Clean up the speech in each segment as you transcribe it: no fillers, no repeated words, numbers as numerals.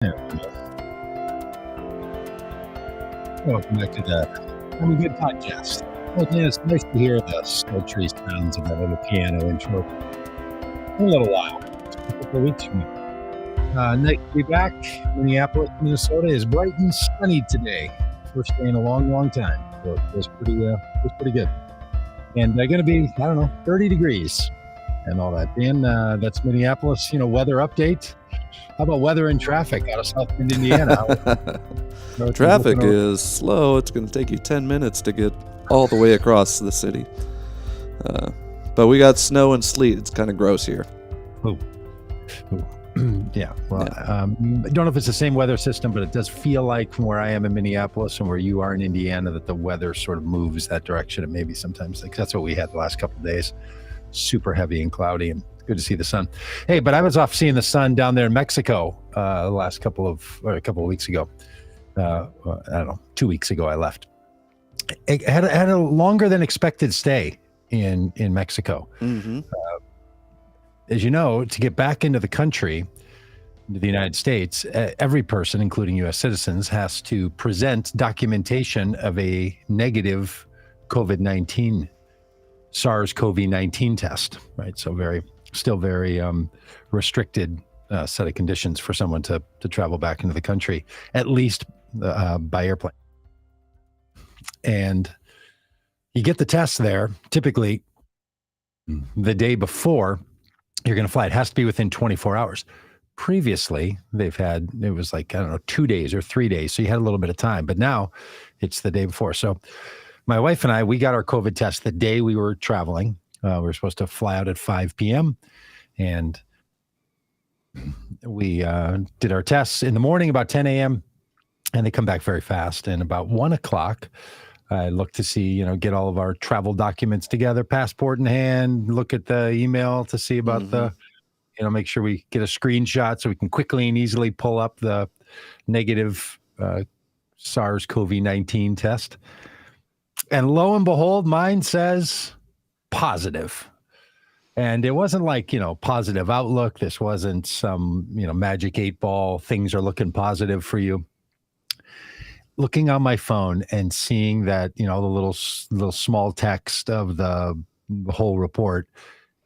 Yeah. Welcome back to the I'm a Good podcast. Well, Dan, it's nice to hear the sultry sounds of that little piano intro. In a little while, just a couple of weeks from now. Nice to be back. Minneapolis, Minnesota is bright and sunny today. First day in a long, long time. So it was pretty good. And going to be, 30 degrees and all that. Dan, that's Minneapolis, weather update. How about weather and traffic out of South Bend, Indiana? Traffic is slow. It's going to take you 10 minutes to get all the way across the city. But we got snow and sleet. It's kind of gross here. Oh. Yeah. Well, I don't know if it's the same weather system, but it does feel like from where I am in Minneapolis and where you are in Indiana that the weather sort of moves that direction. And maybe sometimes that's what we had the last couple of days. Super heavy and cloudy, and good to see the sun. Hey, but I was off seeing the sun down there in Mexico the last a couple of weeks ago. I don't know, 2 weeks ago I left. I had a longer than expected stay in Mexico. Mm-hmm. As you know, to get back into the country, into the United States, every person, including U.S. citizens, has to present documentation of a negative COVID-19, SARS-CoV-19 test, right? So still very restricted set of conditions for someone to travel back into the country, at least by airplane. And you get the test there, typically the day before you're going to fly. It has to be within 24 hours. Previously, it was like, 2 days or 3 days. So you had a little bit of time, but now it's the day before. So my wife and I, we got our COVID test the day we were traveling. We were supposed to fly out at 5 p.m. and we did our tests in the morning about 10 a.m. and they come back very fast. And about 1 o'clock, I look to see, get all of our travel documents together, passport in hand, look at the email to see about make sure we get a screenshot so we can quickly and easily pull up the negative SARS-CoV-19 test. And lo and behold, mine says positive. And it wasn't like, positive outlook. This wasn't some, magic 8-ball, things are looking positive for you. Looking on my phone and seeing that, the little small text of the whole report,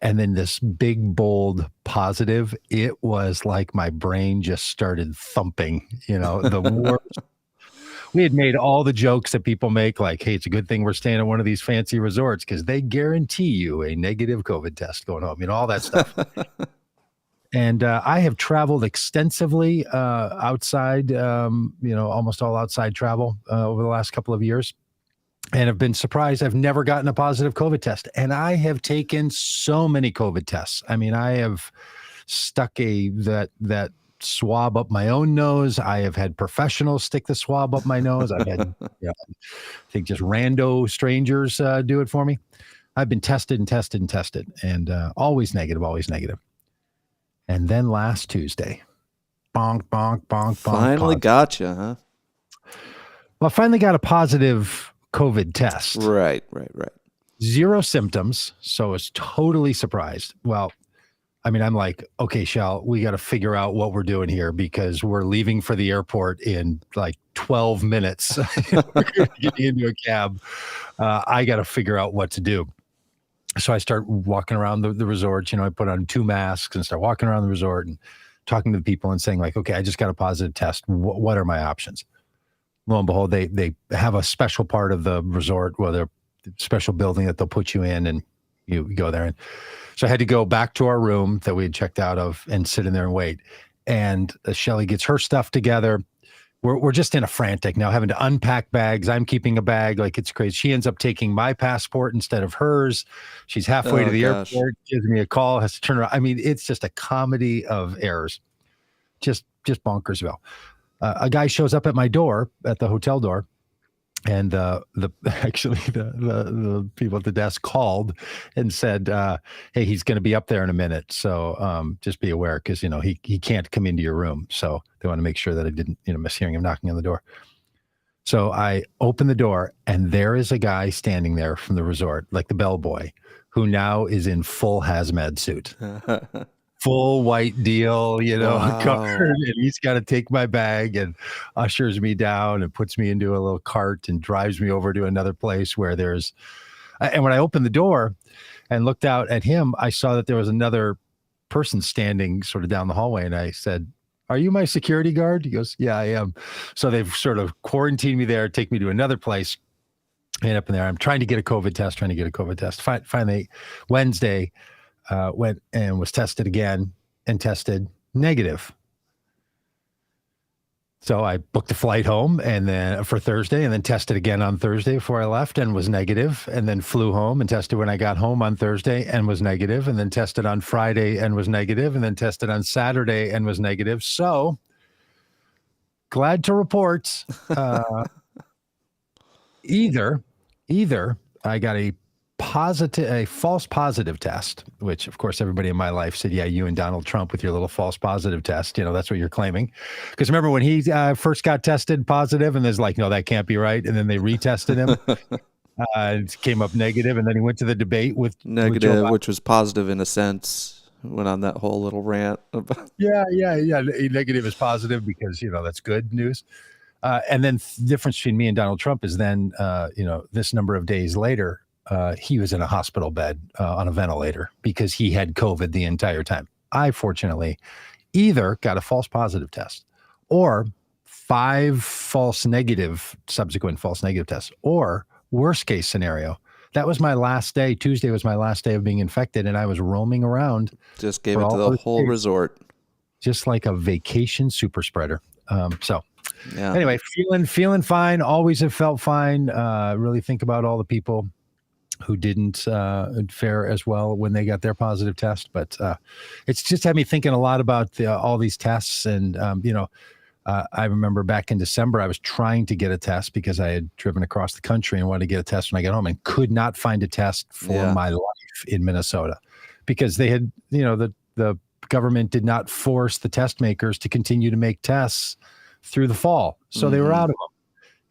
and then this big, bold positive, it was like my brain just started thumping, the worst. We had made all the jokes that people make, like, hey, it's a good thing we're staying at one of these fancy resorts because they guarantee you a negative COVID test going home, all that stuff. And I have traveled extensively outside, almost all outside travel over the last couple of years, and have been surprised. I've never gotten a positive COVID test, and I have taken so many COVID tests. I mean, I have stuck that swab up my own nose. I have had professionals stick the swab up my nose. I've had, I think just rando strangers do it for me. I've been tested and tested and tested, and always negative, always negative. And then last Tuesday, bonk, bonk, bonk, bonk. Finally gotcha, huh? Well, I finally got a positive COVID test. Right. 0 symptoms, so I was totally surprised. Well, I mean, I'm like, okay, Shell, we got to figure out what we're doing here because we're leaving for the airport in like 12 minutes. We're getting into a cab. I got to figure out what to do. So I start walking around the resort, I put on 2 masks and start walking around the resort and talking to the people and saying like, okay, I just got a positive test. What are my options? Lo and behold, they have a special part of the resort, a special building that they'll put you in and you go there. And so I had to go back to our room that we had checked out of and sit in there and wait. And Shelly gets her stuff together. We're just in a frantic now, having to unpack bags. I'm keeping a bag like it's crazy. She ends up taking my passport instead of hers. She's halfway to the airport, gives me a call, has to turn around. I mean, it's just a comedy of errors. Just bonkersville. A guy shows up at my door, at the hotel door, and the people at the desk called and said, hey, he's going to be up there in a minute. So just be aware because, he can't come into your room. So they want to make sure that I didn't, miss hearing him knocking on the door. So I open the door and there is a guy standing there from the resort, like the bellboy, who now is in full hazmat suit. full white deal, covered, Wow. and he's got to take my bag and ushers me down and puts me into a little cart and drives me over to another place where and when I opened the door and looked out at him, I saw that there was another person standing sort of down the hallway, and I said, "Are you my security guard?" He goes, "Yeah, I am." So they've sort of quarantined me there, take me to another place. End up in there. I'm trying to get a COVID test. Finally, Wednesday, went and was tested again and tested negative. So I booked a flight home and then for Thursday, and then tested again on Thursday before I left and was negative, and then flew home and tested when I got home on Thursday and was negative, and then tested on Friday and was negative, and then tested on Saturday and was negative. So glad to report, either I got a false positive test, which of course everybody in my life said, yeah, you and Donald Trump with your little false positive test, that's what you're claiming. Because remember when he first got tested positive, and there's like, no, that can't be right. And then they retested him. It came up negative, and then he went to the debate with Negative, which was positive in a sense. Went on that whole little rant about. Yeah. Negative is positive because, that's good news. And then the difference between me and Donald Trump is then, this number of days later, he was in a hospital bed on a ventilator because he had COVID the entire time. I fortunately either got a false positive test or 5 subsequent false negative tests, or worst case scenario. That was my last day. Tuesday was my last day of being infected, and I was roaming around. Just gave it to the whole resort. Just like a vacation super spreader. Yeah. Anyway, feeling fine. Always have felt fine. Really think about all the people who didn't fare as well when they got their positive test. But it's just had me thinking a lot about all these tests. And, I remember back in December, I was trying to get a test because I had driven across the country and wanted to get a test when I got home, and could not find a test for my life in Minnesota because they had, the government did not force the test makers to continue to make tests through the fall. So they were out of them.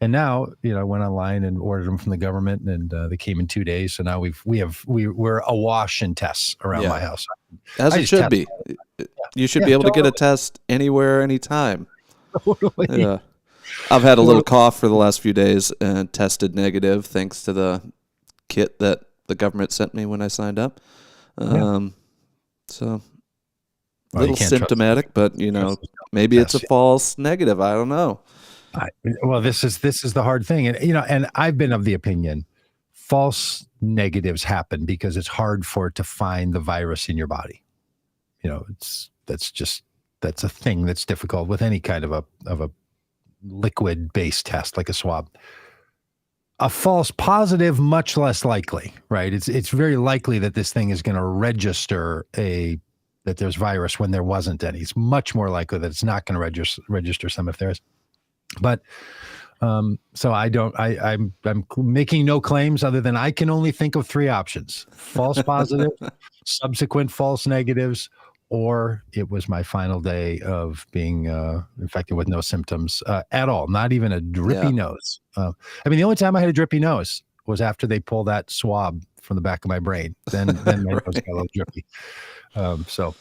And now, I went online and ordered them from the government, and they came in 2 days. So now we're awash in tests around my house. As it should be. You should be able to get a test anywhere, anytime. Totally. Yeah. I've had a little cough for the last few days and tested negative thanks to the kit that the government sent me when I signed up. So a little symptomatic, but maybe it's a false negative. I don't know. This is the hard thing. And, and I've been of the opinion false negatives happen because it's hard for it to find the virus in your body. That's a thing that's difficult with any kind of a liquid based test like a swab. A false positive, much less likely, right? It's very likely that this thing is going to register that there's virus when there wasn't any. It's much more likely that it's not going to register some if there is. But so I'm making no claims other than I can only think of 3 options: false positive, subsequent false negatives, or it was my final day of being infected with no symptoms at all, not even a drippy nose. The only time I had a drippy nose was after they pulled that swab from the back of my brain. Then my nose got a little drippy. So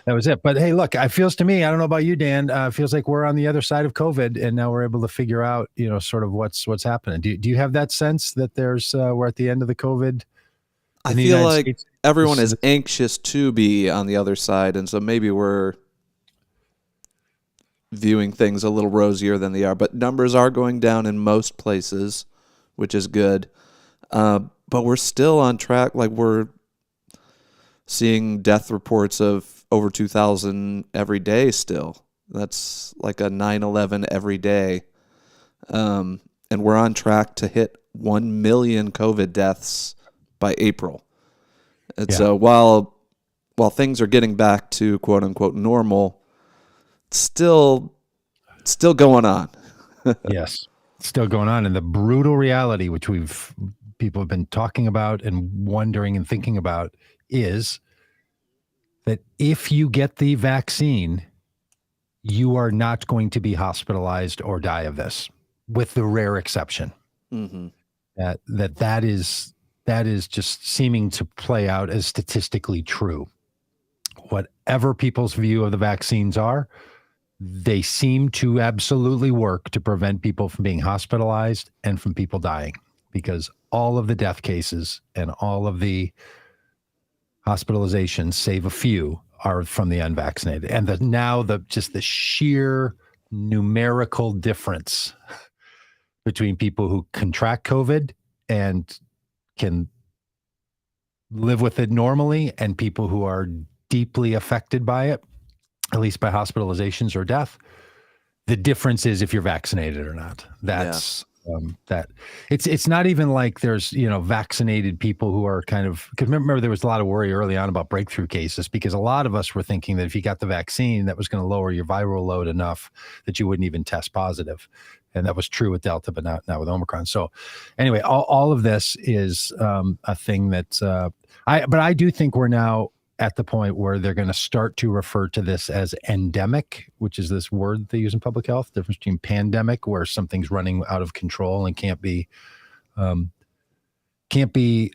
that was it. But hey, look, it feels to me, I don't know about you, Dan, it feels like we're on the other side of COVID, and now we're able to figure out, sort of what's happening. Do you have that sense that we're at the end of the COVID? I feel like everyone is anxious to be on the other side, and so maybe we're viewing things a little rosier than they are. But numbers are going down in most places, which is good. But we're still on track. Like, we're seeing death reports of over 2,000 every day still. That's like a 9/11 every day. And we're on track to hit 1 million COVID deaths by April. And so while things are getting back to quote unquote normal, it's still going on. Yes, still going on. And the brutal reality, which people have been talking about and wondering and thinking about, is that if you get the vaccine, you are not going to be hospitalized or die of this, with the rare exception. Mm-hmm. That is just seeming to play out as statistically true. whatever people's view of the vaccines are, they seem to absolutely work to prevent people from being hospitalized and from people dying, because all of the death cases and all of the hospitalizations, save a few, are from the unvaccinated. And just the sheer numerical difference between people who contract COVID and can live with it normally and people who are deeply affected by it, at least by hospitalizations or death. The difference is if you're vaccinated or not. That's that. It's not even like there's, vaccinated people who are kind of, because remember there was a lot of worry early on about breakthrough cases, because a lot of us were thinking that if you got the vaccine, that was going to lower your viral load enough that you wouldn't even test positive. And that was true with Delta, but not with Omicron. So anyway, all of this is a thing that I do think we're now at the point where they're going to start to refer to this as endemic, which is this word they use in public health, difference between pandemic, where something's running out of control and can't be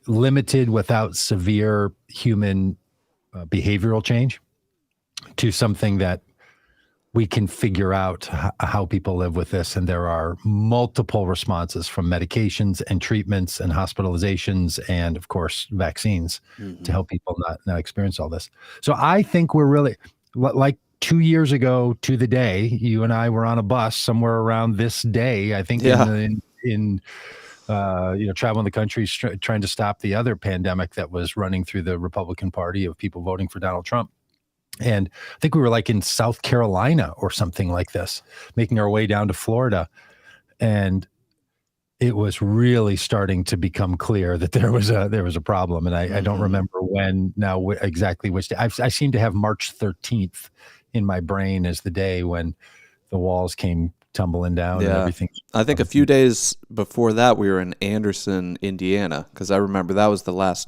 limited without severe human behavioral change, to something that we can figure out how people live with this. And there are multiple responses, from medications and treatments and hospitalizations and, of course, vaccines to help people not experience all this. So I think we're really, like 2 years ago to the day, you and I were on a bus somewhere around this day, I think, in traveling the country trying to stop the other pandemic that was running through the Republican Party of people voting for Donald Trump. And I think we were like in South Carolina or something like this, making our way down to Florida. And it was really starting to become clear that there was a problem. And I don't remember when now exactly which day. I seem to have March 13th in my brain as the day when the walls came tumbling down and everything. I think a few days before that, we were in Anderson, Indiana, because I remember that was the last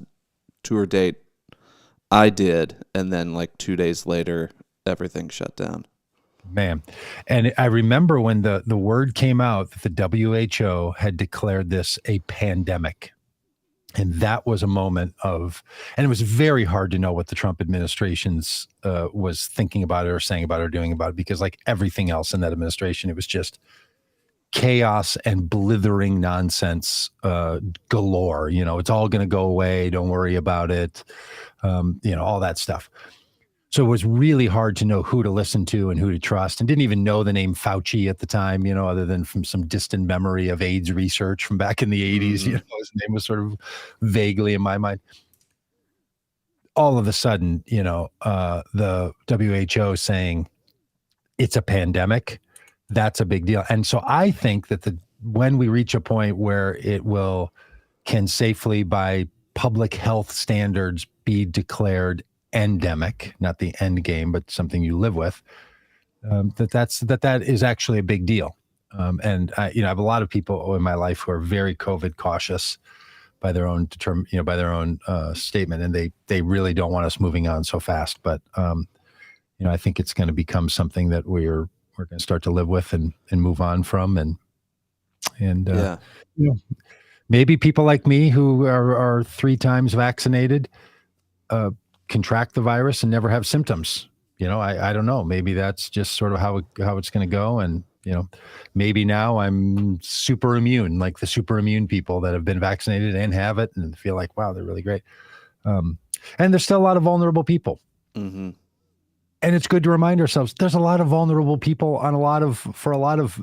tour date I did, and then like 2 days later, everything shut down. Man. And I remember when the word came out that the WHO had declared this a pandemic. And that was a moment and it was very hard to know what the Trump administration's was thinking about it or saying about it or doing about it, because like everything else in that administration, it was just chaos and blithering nonsense galore. It's all going to go away. Don't worry about it. All that stuff. So it was really hard to know who to listen to and who to trust, and didn't even know the name Fauci at the time, other than from some distant memory of AIDS research from back in the 80s. His name was sort of vaguely in my mind. All of a sudden, the WHO saying it's a pandemic, that's a big deal. And so I think that when we reach a point where it can safely, by public health standards, be declared endemic, not the end game, but something you live with, that is actually a big deal. And I have a lot of people in my life who are very COVID cautious by their own statement, and they really don't want us moving on so fast. But I think it's going to become something that we're going to start to live with and move on from, and maybe people like me who are 3 times vaccinated contract the virus and never have symptoms. I don't know. Maybe that's just sort of how it's going to go. And, maybe now I'm super immune, like the super immune people that have been vaccinated and have it and feel like, wow, they're really great. And there's still a lot of vulnerable people. Mm-hmm. And it's good to remind ourselves there's a lot of vulnerable people for a lot of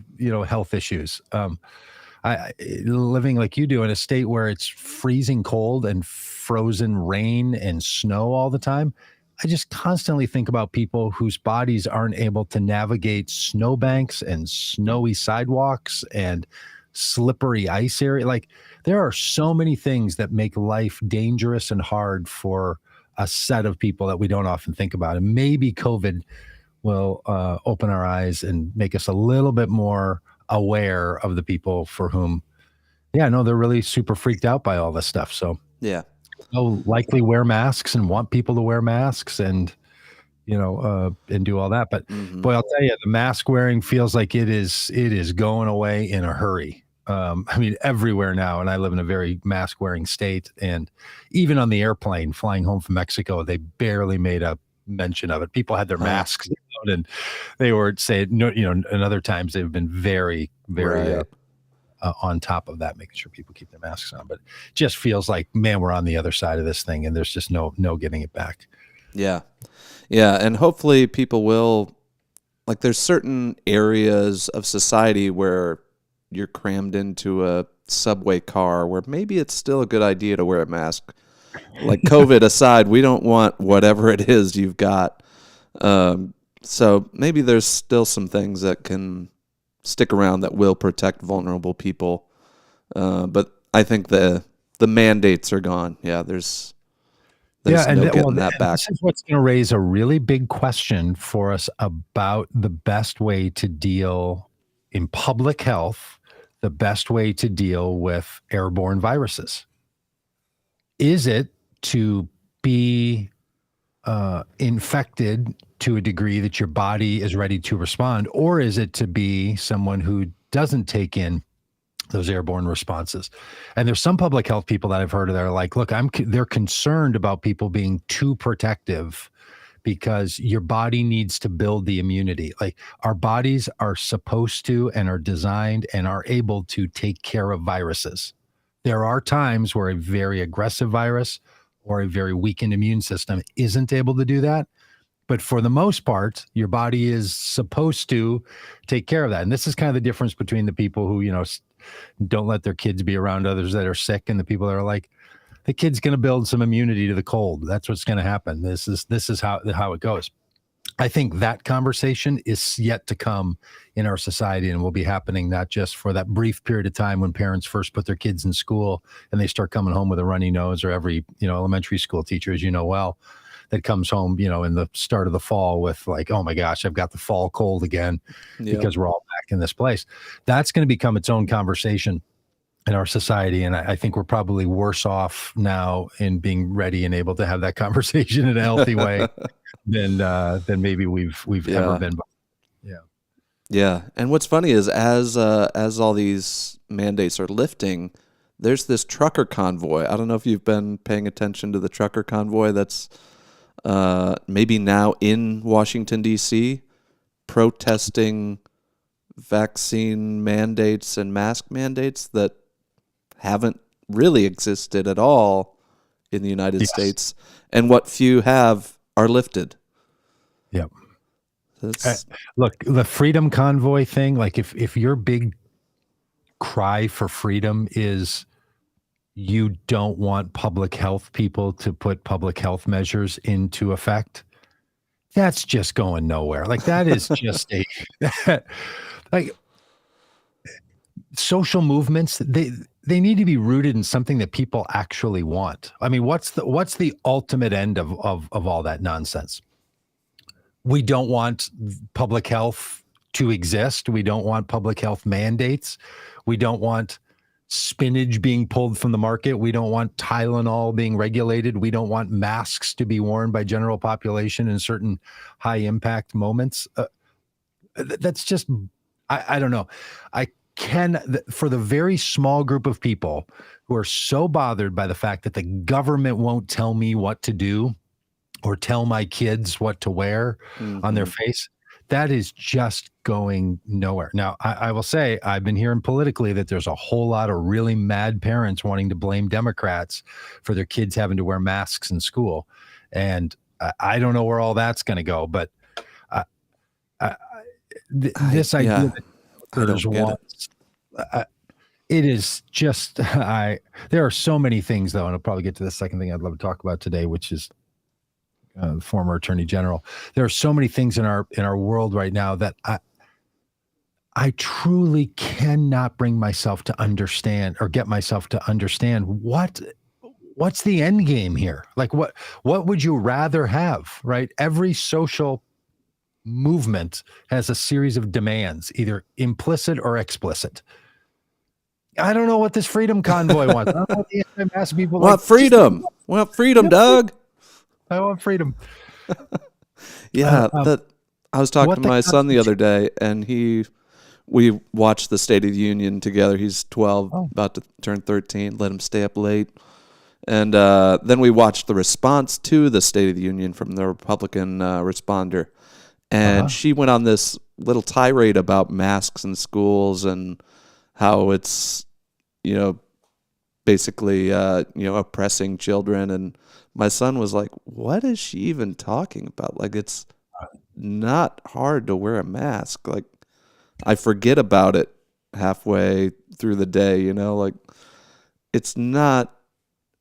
health issues. I living like you do in a state where it's freezing cold and frozen rain and snow all the time, I just constantly think about people whose bodies aren't able to navigate snowbanks and snowy sidewalks and slippery ice area. Like, there are so many things that make life dangerous and hard for a set of people that we don't often think about. And maybe COVID will open our eyes and make us a little bit more aware of the people for whom, they're really super freaked out by all this stuff. So they'll likely wear masks and want people to wear masks and do all that. But boy, I'll tell you, the mask wearing feels like it is going away in a hurry. Everywhere now, and I live in a very mask wearing state, and even on the airplane flying home from Mexico, they barely made a mention of it. People had their masks out and they were saying, no, and other times they've been very, very Right. on top of that, making sure people keep their masks on. But it just feels like, man, we're on the other side of this thing and there's just no getting it back. Yeah. Yeah. And hopefully people will, like, there's certain areas of society where you're crammed into a subway car where maybe it's still a good idea to wear a mask. Like, COVID aside, we don't want whatever it is you've got. So maybe there's still some things that can stick around that will protect vulnerable people. But I think the mandates are gone. Yeah, there's no getting that back. This is what's going to raise a really big question for us about the best way to deal in public health, the best way to deal with airborne viruses. Is it to be infected to a degree that your body is ready to respond, or is it to be someone who doesn't take in those airborne responses? And there's some public health people that I've heard of that are like, look, they're concerned about people being too protective because your body needs to build the immunity. Like, our bodies are supposed to and are designed and are able to take care of viruses. There are times where a very aggressive virus or a very weakened immune system isn't able to do that. But for the most part, your body is supposed to take care of that. And this is kind of the difference between the people who, don't let their kids be around others that are sick and the people that are like, the kid's going to build some immunity to the cold. That's what's going to happen. This is how it goes. I think that conversation is yet to come in our society and will be happening not just for that brief period of time when parents first put their kids in school and they start coming home with a runny nose, or every, elementary school teacher, as you know well, that comes home, in the start of the fall with like, oh my gosh, I've got the fall cold again because we're all back in this place. That's going to become its own conversation in our society. And I think we're probably worse off now in being ready and able to have that conversation in a healthy way than maybe we've ever been. Yeah. Yeah. And what's funny is as all these mandates are lifting, there's this trucker convoy. I don't know if you've been paying attention to the trucker convoy that's maybe now in Washington, D.C., protesting vaccine mandates and mask mandates that haven't really existed at all in the United States. And what few have are lifted. Yep. Look, the freedom convoy thing, like if your big cry for freedom is you don't want public health people to put public health measures into effect, that's just going nowhere. Like, that is just like, social movements, they need to be rooted in something that people actually want. I mean, what's the ultimate end of all that nonsense? We don't want public health to exist. We don't want public health mandates. We don't want spinach being pulled from the market. We don't want Tylenol being regulated. We don't want masks to be worn by general population in certain high impact moments. That's just, I don't know. For the very small group of people who are so bothered by the fact that the government won't tell me what to do or tell my kids what to wear on their face, that is just going nowhere. Now, I will say, I've been hearing politically that there's a whole lot of really mad parents wanting to blame Democrats for their kids having to wear masks in school. And I don't know where all that's going to go, but this idea that there's one, it is just, there are so many things, though, and I'll probably get to the second thing I'd love to talk about today, which is the former Attorney General. There are so many things in our world right now that I truly cannot bring myself to understand or get myself to understand what's the end game here. Like, what would you rather have, right? Every social movement has a series of demands, either implicit or explicit. I don't know what this freedom convoy wants. I don't know what the anti-mask people want. Freedom. Want freedom, Doug. I want freedom. Yeah, I was talking to my son the other day, and we watched the State of the Union together. He's 12, about to turn 13. Let him stay up late, And then we watched the response to the State of the Union from the Republican responder. And she went on this little tirade about masks in schools and how it's, basically, oppressing children. And my son was like, what is she even talking about? Like, it's not hard to wear a mask. Like, I forget about it halfway through the day, like it's not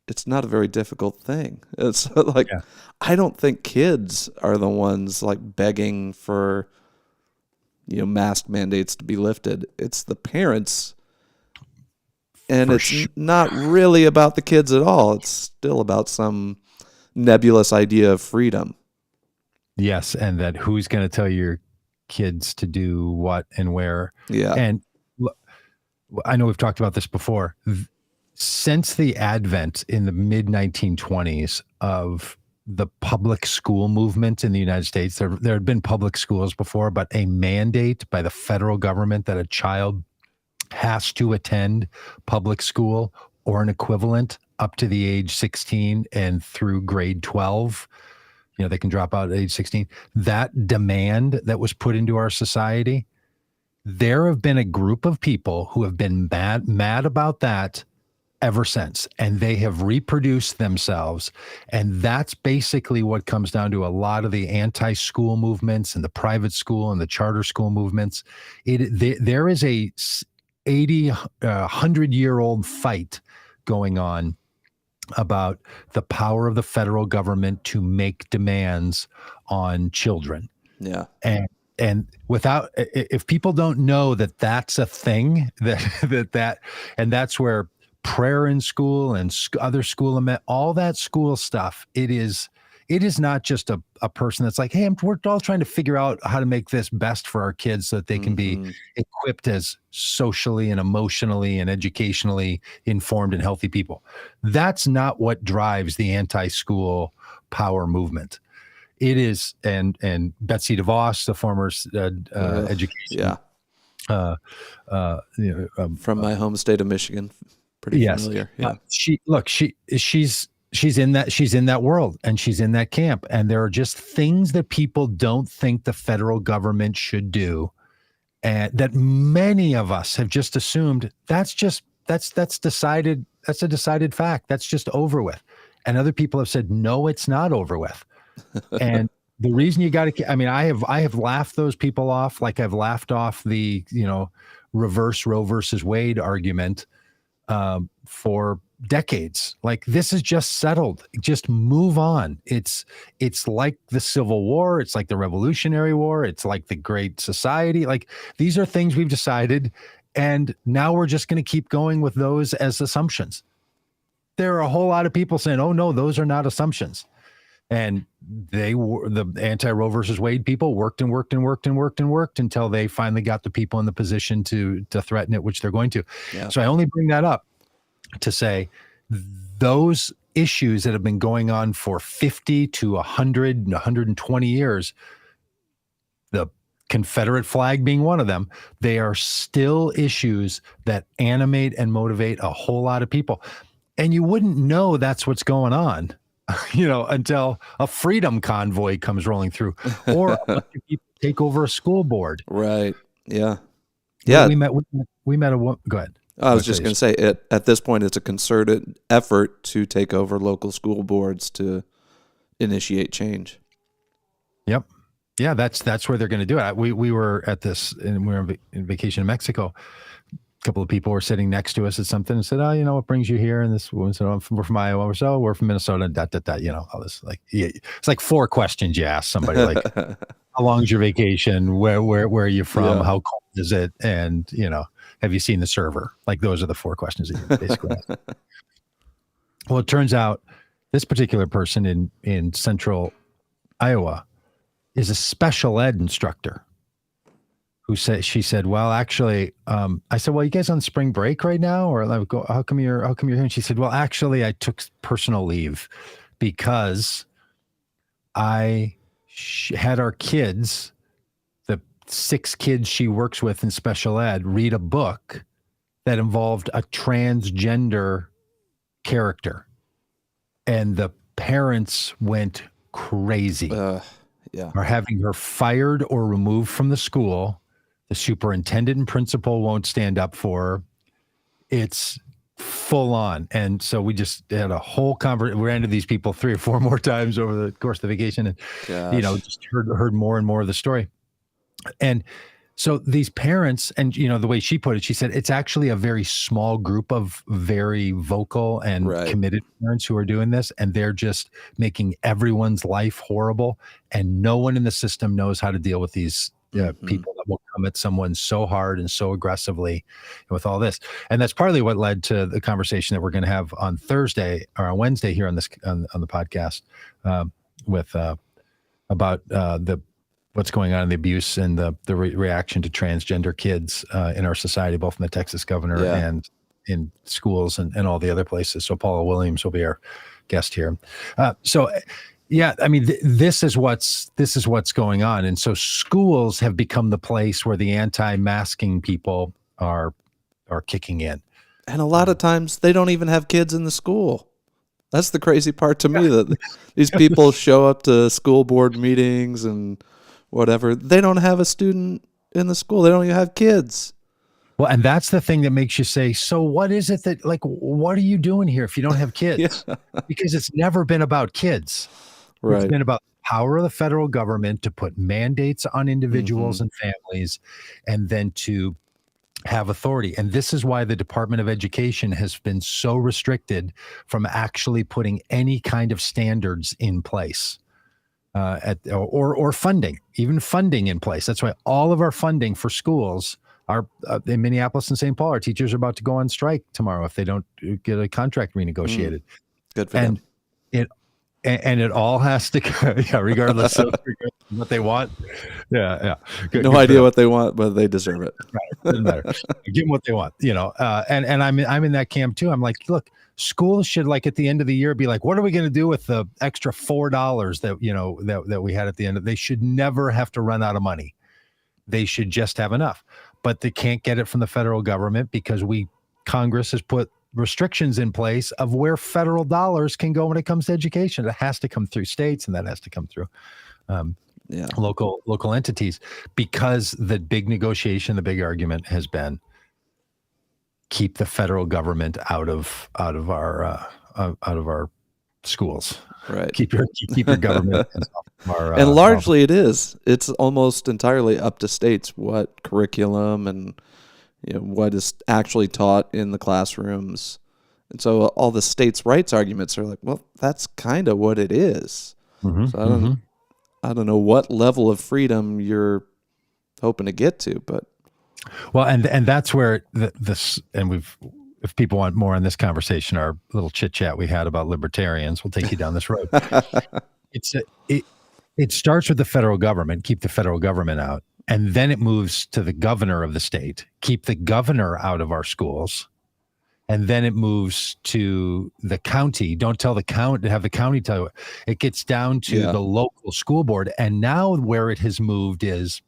a very difficult thing. It's like, I don't think kids are the ones like begging for, mask mandates to be lifted. It's the parents. And it's not really about the kids at all. It's still about some nebulous idea of freedom. Yes. And that who's going to tell your kids to do what and where. Yeah. And I know we've talked about this before. Since the advent in the mid 1920s of the public school movement in the United States, there had been public schools before, but a mandate by the federal government that a child has to attend public school or an equivalent up to the age 16 and through grade 12. They can drop out at age 16. That demand that was put into our society, there have been a group of people who have been mad about that ever since, and they have reproduced themselves. And that's basically what comes down to a lot of the anti-school movements and the private school and the charter school movements. There is a 100-year-old fight going on about the power of the federal government to make demands on children. Yeah. And without, if people don't know that that's a thing, and that's where prayer in school and other school, all that school stuff, it is not just a person that's like, hey, we're all trying to figure out how to make this best for our kids so that they can be equipped as socially and emotionally and educationally informed and healthy people. That's not what drives the anti-school power movement. It is, and Betsy DeVos, the former education, from my home state of Michigan, pretty familiar. Yeah, she's in that world and she's in that camp, and there are just things that people don't think the federal government should do, and that many of us have just assumed that's decided. That's a decided fact. That's just over with, and other people have said no, it's not over with. And the reason you got to, I have laughed those people off, like I've laughed off the, reverse Roe versus Wade argument for decades. Like, this is just settled. Just move on. It's like the Civil War. It's like the Revolutionary War. It's like the Great Society. Like, these are things we've decided, and now we're just going to keep going with those as assumptions. There are a whole lot of people saying, oh no, those are not assumptions. And the anti-Roe versus Wade people worked until they finally got the people in the position to threaten it, which they're going to. Yeah. So I only bring that up to say those issues that have been going on for 50 to 100, 120 years, the Confederate flag being one of them, they are still issues that animate and motivate a whole lot of people. And you wouldn't know that's what's going on, until a freedom convoy comes rolling through, or people take over a school board. Right. Yeah. Yeah. We met a woman. Go ahead. I was just going to say, at this point, it's a concerted effort to take over local school boards to initiate change. Yep. Yeah, that's where they're going to do it. We were at this, and we were on vacation in Mexico. A couple of people were sitting next to us at something and said, oh, what brings you here? And this woman said, we're from Iowa. We're from Minnesota, all this, like, it's like 4 questions you ask somebody, like, how long's your vacation? Where are you from? Yeah. How cold is it? And, have you seen the server? Like, those are the 4 questions that you basically ask. Well, it turns out this particular person in central Iowa is a special ed instructor. She said, well, actually, I said, well, you guys on spring break right now? Or like, how come you're here? And she said, well, actually, I took personal leave because I had our kids, the 6 kids she works with in special ed, read a book that involved a transgender character. and the parents went crazy. Yeah. Are having her fired or removed from the school. The superintendent and principal won't stand up for her. It's full on. And so we just had a whole conversation. We ran into these people 3 or 4 more times over the course of the vacation, and just heard more and more of the story. And so these parents, and the way she put it, she said it's actually a very small group of very vocal and committed parents who are doing this, and they're just making everyone's life horrible, and no one in the system knows how to deal with these people that will come at someone so hard and so aggressively with all this. And that's partly what led to the conversation that we're going to have on Thursday or on Wednesday here on this on the podcast with about what's going on in the abuse and the reaction to transgender kids in our society, both from the Texas governor and in schools and all the other places. So Paula Williams will be our guest here. I mean, this is what's going on. And so schools have become the place where the anti-masking people are kicking in. And a lot of times they don't even have kids in the school. That's the crazy part to me, that these people show up to school board meetings and whatever. They don't have a student in the school. They don't even have kids. Well, and that's the thing that makes you say, so what is it that, like, what are you doing here if you don't have kids? Because it's never been about kids. Right. It's been about the power of the federal government to put mandates on individuals and families, and then to have authority. And this is why the Department of Education has been so restricted from actually putting any kind of standards in place. Or funding, even funding in place. That's why all of our funding for schools are in Minneapolis and St. Paul. Our teachers are about to go on strike tomorrow if they don't get a contract renegotiated. Good for them. It all has to go, regardless of what they want. Good idea what they want, but they deserve it. Right. Doesn't matter. Give them what they want, and I'm in that camp too. I'm like, look, schools should, like, at the end of the year be like, what are we going to do with the extra $4 that we had at the end of? They should never have to run out of money. They should just have enough, but they can't get it from the federal government because Congress has put restrictions in place of where federal dollars can go when it comes to education. It has to come through states, and that has to come through local entities, because the big negotiation, the big argument has been keep the federal government out of our schools. Right. Keep your government and largely it is. It's almost entirely up to states what curriculum and what is actually taught in the classrooms. And so all the states' rights arguments are like, well, that's kind of what it is. So I don't know what level of freedom you're hoping to get to, but and that's where if people want more on this conversation, our little chit chat we had about libertarians, we'll take you down this road. It starts with the federal government, keep the federal government out. And then it moves to the governor of the state, keep the governor out of our schools. And then it moves to the county. Don't tell the county, have the county tell you. It gets down to the local school board. And now where it has moved is,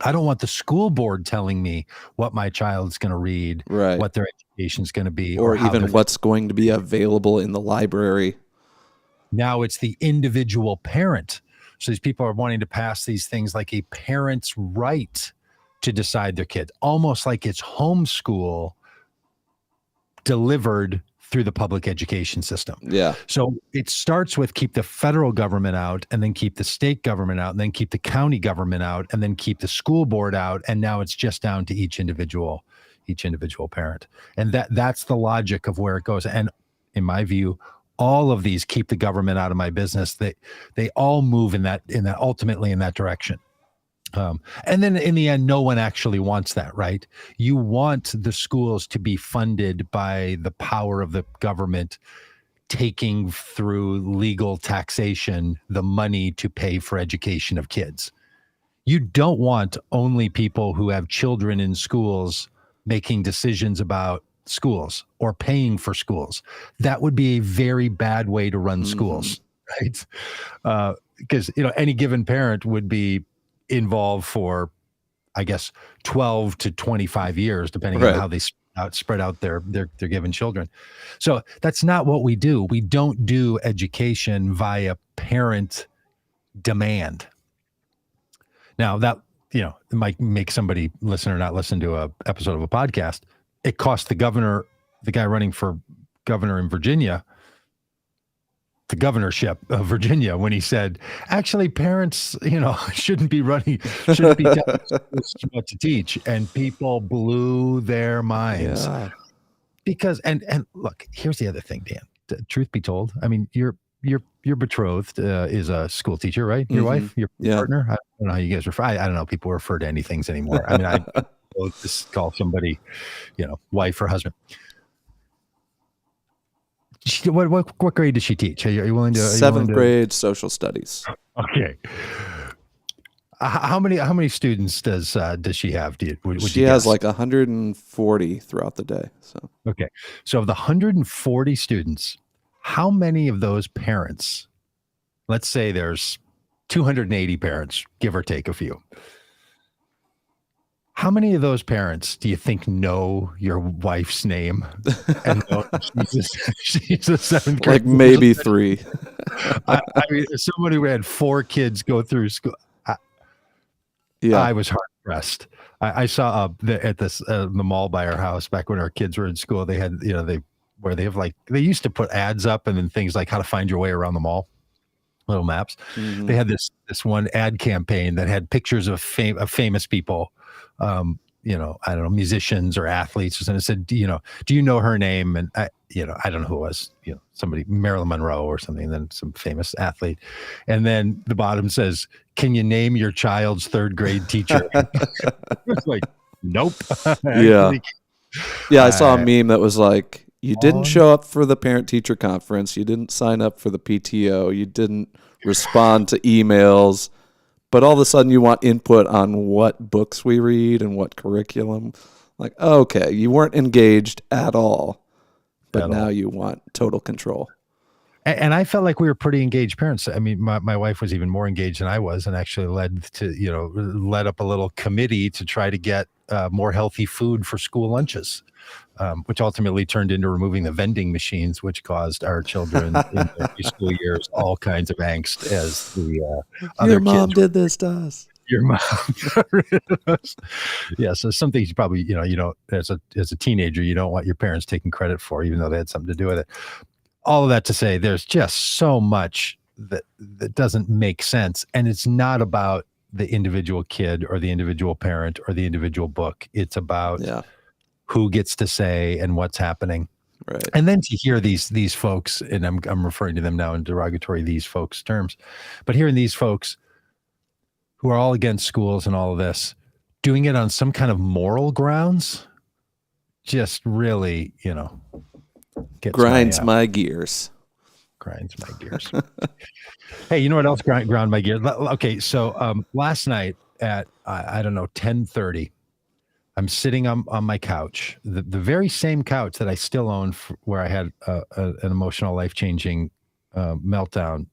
I don't want the school board telling me what my child's going to read, what their education's going to be. Or even what's going to be available in the library. Now it's the individual parent. So these people are wanting to pass these things like a parent's right to decide their kid, almost like it's homeschool delivered through the public education system. Yeah. So it starts with keep the federal government out, and then keep the state government out, and then keep the county government out, and then keep the school board out. And now it's just down to each individual parent. And that's the logic of where it goes. And in my view, all of these keep the government out of my business. They all move in that ultimately in that direction. And then in the end, no one actually wants that, right? You want the schools to be funded by the power of the government taking through legal taxation the money to pay for education of kids. You don't want only people who have children in schools making decisions about schools or paying for schools. That would be a very bad way to run schools, right? Because any given parent would be involved for, I guess, 12 to 25 years, depending on how they spend spread out their given children. So that's not what we do. We don't do education via parent demand. Now that, it might make somebody listener not listen to a episode of a podcast. It cost the guy running for governor in Virginia, the governorship of Virginia, when he said, actually, parents, shouldn't be telling schools what to teach. And people blew their minds. Yeah. Because, and look, here's the other thing, Dan. Truth be told, I mean, your betrothed is a school teacher, right? Your wife, your partner. I don't know how you guys refer. I don't know. People refer to anything anymore. I mean, I just call somebody, wife or husband. What grade does she teach? Are you willing to? Seventh grade social studies. Okay. How many students does she have? She has like 140 throughout the day. So okay, so of the 140 students, how many of those parents? Let's say there's 280 parents, give or take a few. How many of those parents do you think know your wife's name? And know she's a seventh grade? Like maybe 3. I mean, somebody who had 4 kids go through school. I was hard pressed. I saw at the mall by our house back when our kids were in school. They had they used to put ads up and then things like how to find your way around the mall, little maps. Mm-hmm. They had this one ad campaign that had pictures of famous people. I don't know, musicians or athletes, and it said, do you know her name? And I don't know who it was, somebody, Marilyn Monroe or something, and then some famous athlete. And then the bottom says, can you name your child's 3rd grade teacher? It's like, nope. Yeah. I saw a meme that was like, you didn't show up for the parent teacher conference. You didn't sign up for the PTO. You didn't respond to emails. But all of a sudden you want input on what books we read and what curriculum. Like, okay, you weren't engaged at all, but now you want total control. And I felt like we were pretty engaged parents. I mean, my wife was even more engaged than I was, and actually led up a little committee to try to get more healthy food for school lunches, which ultimately turned into removing the vending machines, which caused our children in their school years all kinds of angst as the other Your mom kids did this to us. Your mom. Yeah, so something you probably, you don't, as a teenager, you don't want your parents taking credit for, even though they had something to do with it. All of that to say, there's just so much that doesn't make sense. And it's not about the individual kid or the individual parent or the individual book. It's about who gets to say and what's happening. Right. And then to hear these folks, and I'm referring to them now in derogatory these folks terms, but hearing these folks who are all against schools and all of this, doing it on some kind of moral grounds, just really, grinds my gears. Grinds my gears. Hey, you know what else ground my gears? Okay, so last night at, I don't know, 10:30, I'm sitting on my couch, the very same couch that I still own where I had an emotional, life-changing meltdown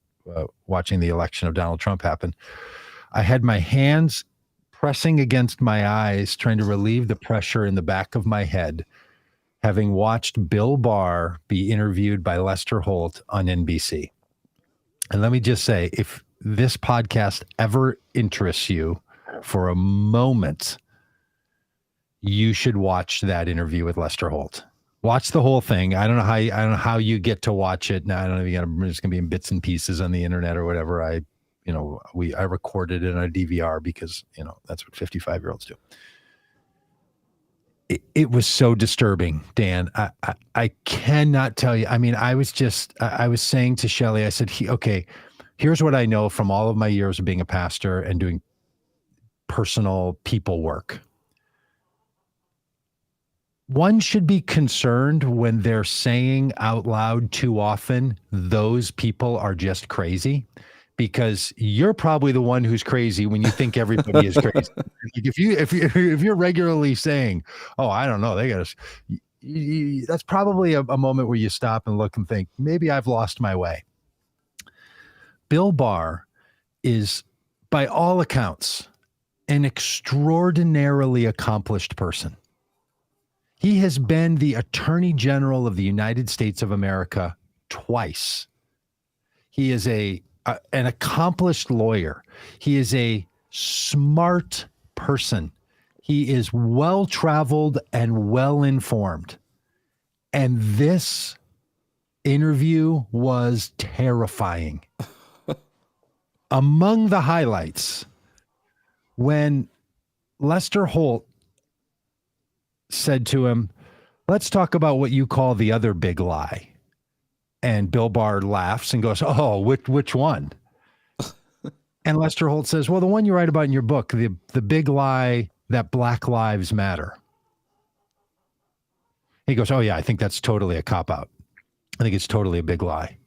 watching the election of Donald Trump happen. I had my hands pressing against my eyes, trying to relieve the pressure in the back of my head, having watched Bill Barr be interviewed by Lester Holt on NBC. And let me just say, if this podcast ever interests you for a moment, you should watch that interview with Lester Holt. Watch the whole thing. I don't know how you get to watch it. Now, I don't know if it's going to be in bits and pieces on the internet or whatever. I recorded it on a DVR because, that's what 55-year-olds do. It was so disturbing, Dan. I cannot tell you. I mean, I was saying to Shelley, I said, here's what I know from all of my years of being a pastor and doing personal people work. One should be concerned when they're saying out loud too often, those people are just crazy, because you're probably the one who's crazy when you think everybody is crazy. If you're regularly saying, "Oh, I don't know," that's probably a moment where you stop and look and think, maybe I've lost my way. Bill Barr is, by all accounts, an extraordinarily accomplished person. He has been the Attorney General of the United States of America twice. He is an accomplished lawyer. He is a smart person. He is well-traveled and well-informed. And this interview was terrifying. Among the highlights, when Lester Holt said to him, let's talk about what you call the other big lie. And Bill Barr laughs and goes, oh, which one? And Lester Holt says, well, the one you write about in your book, the big lie that Black Lives Matter. He goes, oh, yeah, I think that's totally a cop-out. I think it's totally a big lie.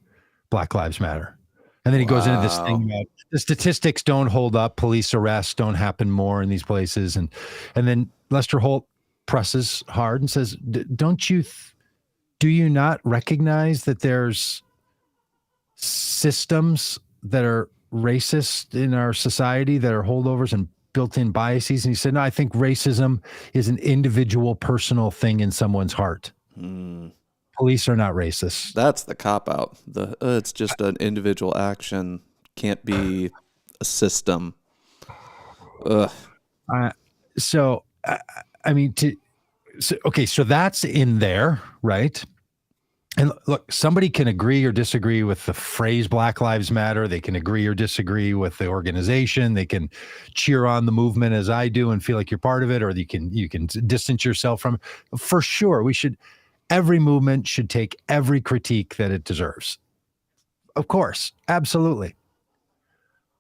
Black Lives Matter. And then he goes into this thing about the statistics don't hold up. Police arrests don't happen more in these places. And then Lester Holt presses hard and says, do you not recognize that there's systems that are racist in our society that are holdovers and built-in biases? And he said, no, I think racism is an individual personal thing in someone's heart. Police are not racist. That's the cop-out. It's just an individual action. Can't be a system. Ugh. So that's in there, right? And look, somebody can agree or disagree with the phrase Black Lives Matter. They can agree or disagree with the organization. They can cheer on the movement as I do and feel like you're part of it, or you can distance yourself from it. For sure, every movement should take every critique that it deserves. Of course, absolutely.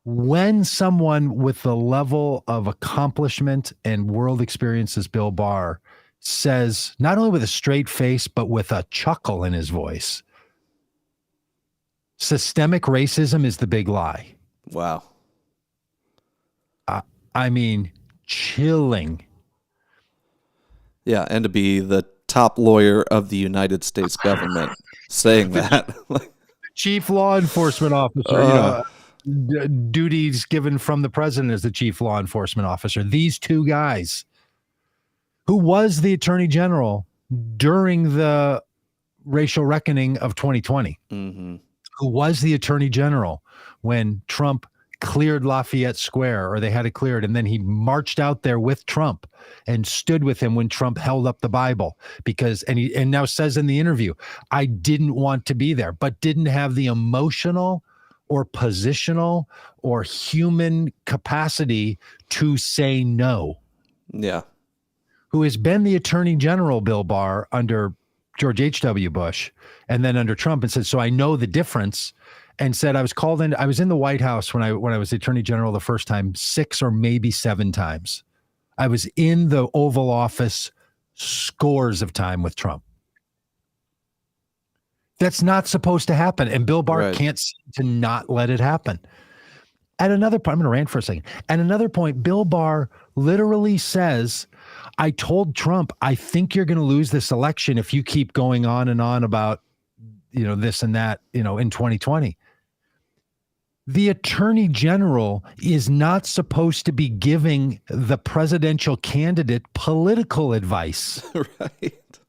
When someone with the level of accomplishment and world experience as Bill Barr says, not only with a straight face, but with a chuckle in his voice, systemic racism is the big lie. Wow. Chilling. Yeah, and to be the top lawyer of the United States government saying that. Chief law enforcement officer, duties given from the president as the chief law enforcement officer. These two guys, who was the attorney general during the racial reckoning of 2020, who was the attorney general when Trump cleared Lafayette Square, or they had it cleared, and then he marched out there with Trump and stood with him when Trump held up the Bible, and now says in the interview, I didn't want to be there, but didn't have the emotional or positional or human capacity to say no. Yeah. Who has been the attorney general, Bill Barr, under George H.W. Bush and then under Trump, and said, so I know the difference, and said I was in the White House when I was the attorney general the first time, 6 or maybe 7 times. I was in the Oval Office scores of time with Trump. That's not supposed to happen. And Bill Barr can't seem to not let it happen. At another point, I'm going to rant for a second. At another point, Bill Barr literally says, I told Trump, I think you're going to lose this election if you keep going on and on about, this and that, in 2020. The attorney general is not supposed to be giving the presidential candidate political advice. Right.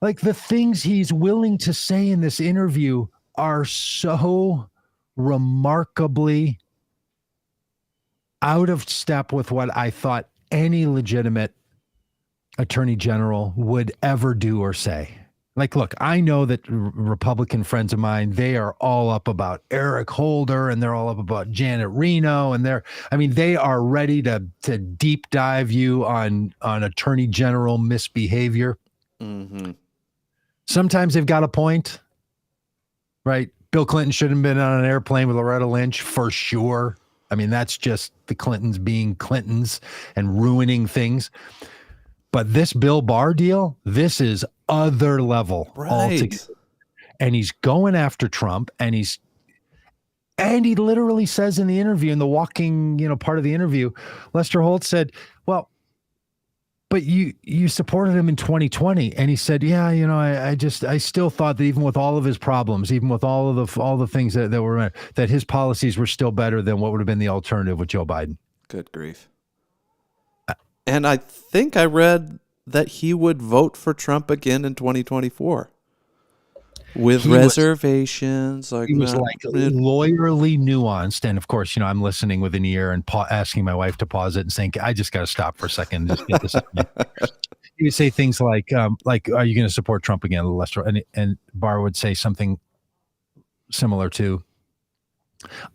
Like, the things he's willing to say in this interview are so remarkably out of step with what I thought any legitimate attorney general would ever do or say. Like, look, I know that Republican friends of mine, they are all up about Eric Holder, and they're all up about Janet Reno, and they are ready to deep dive you on attorney general misbehavior. Mm-hmm. Sometimes they've got a point, right? Bill Clinton shouldn't have been on an airplane with Loretta Lynch, for sure. That's just the Clintons being Clintons and ruining things. But this Bill Barr deal, this is other level altogether. And he's going after Trump, and he literally says in the interview, in the walking, part of the interview, Lester Holt said, well, but you supported him in 2020. And he said, yeah, I still thought that even with all of his problems, even with all the things that his policies were still better than what would have been the alternative with Joe Biden. Good grief. And I think I read that he would vote for Trump again in 2024 with He was- reservations. He was like lawyerly nuanced, and of course, I'm listening with an ear and asking my wife to pause it and saying, "I just got to stop for a second and just get this." He would say things like, "Are you going to support Trump again, Lester?" And Barr would say something similar to,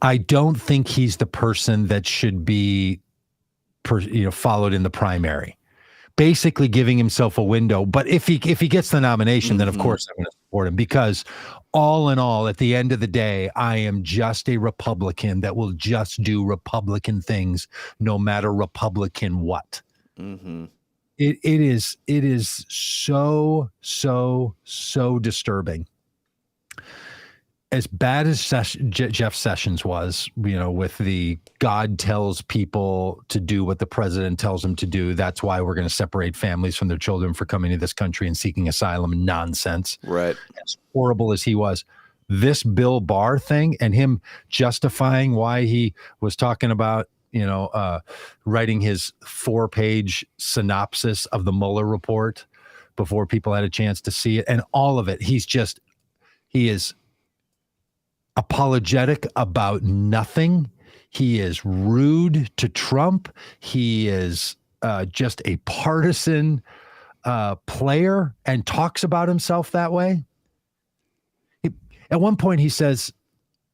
"I don't think he's the person that should be, followed in the primary." Basically giving himself a window. But if he gets the nomination, then of course I'm going to support him, because all in all, at the end of the day, I am just a Republican that will just do Republican things, no matter Republican what. Mm-hmm. It is so disturbing. As bad as Jeff Sessions was, with the God tells people to do what the president tells them to do. That's why we're going to separate families from their children for coming to this country and seeking asylum nonsense. Right. As horrible as he was, this Bill Barr thing and him justifying why he was talking about, writing his 4-page synopsis of the Mueller report before people had a chance to see it, and all of it. He is apologetic about nothing. He is rude to Trump. He is just a partisan player and talks about himself that way. At one point he says,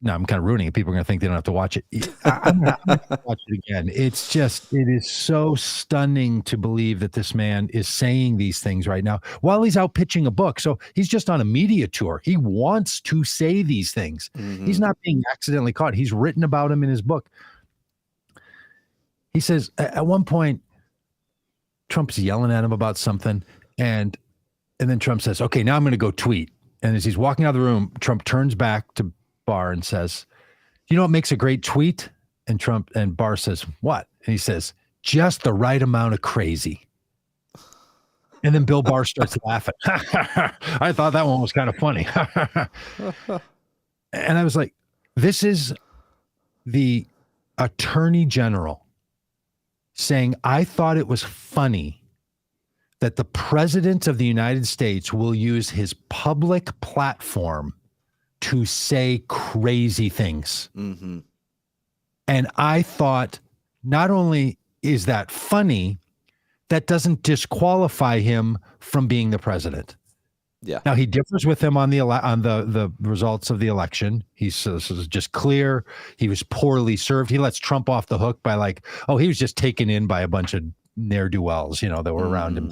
no, I'm kind of ruining it. People are going to think they don't have to watch it. I'm going to watch it again. It is so stunning to believe that this man is saying these things right now while he's out pitching a book. So he's just on a media tour. He wants to say these things. Mm-hmm. He's not being accidentally caught. He's written about them in his book. He says at one point, Trump's yelling at him about something. And then Trump says, okay, now I'm going to go tweet. And as he's walking out of the room, Trump turns back to Barr and says, "You know what makes a great tweet?" And Barr says, "What?" And he says, "Just the right amount of crazy." And then Bill Barr starts laughing. I thought that one was kind of funny. And I was like, this is the Attorney General saying, I thought it was funny that the President of the United States will use his public platform to say crazy things. Mm-hmm. And I thought, not only is that funny, that doesn't disqualify him from being the president. Yeah. Now he differs with him on the results of the election. He says this is just clear. He was poorly served. He lets Trump off the hook by he was just taken in by a bunch of ne'er-do-wells, that were around him.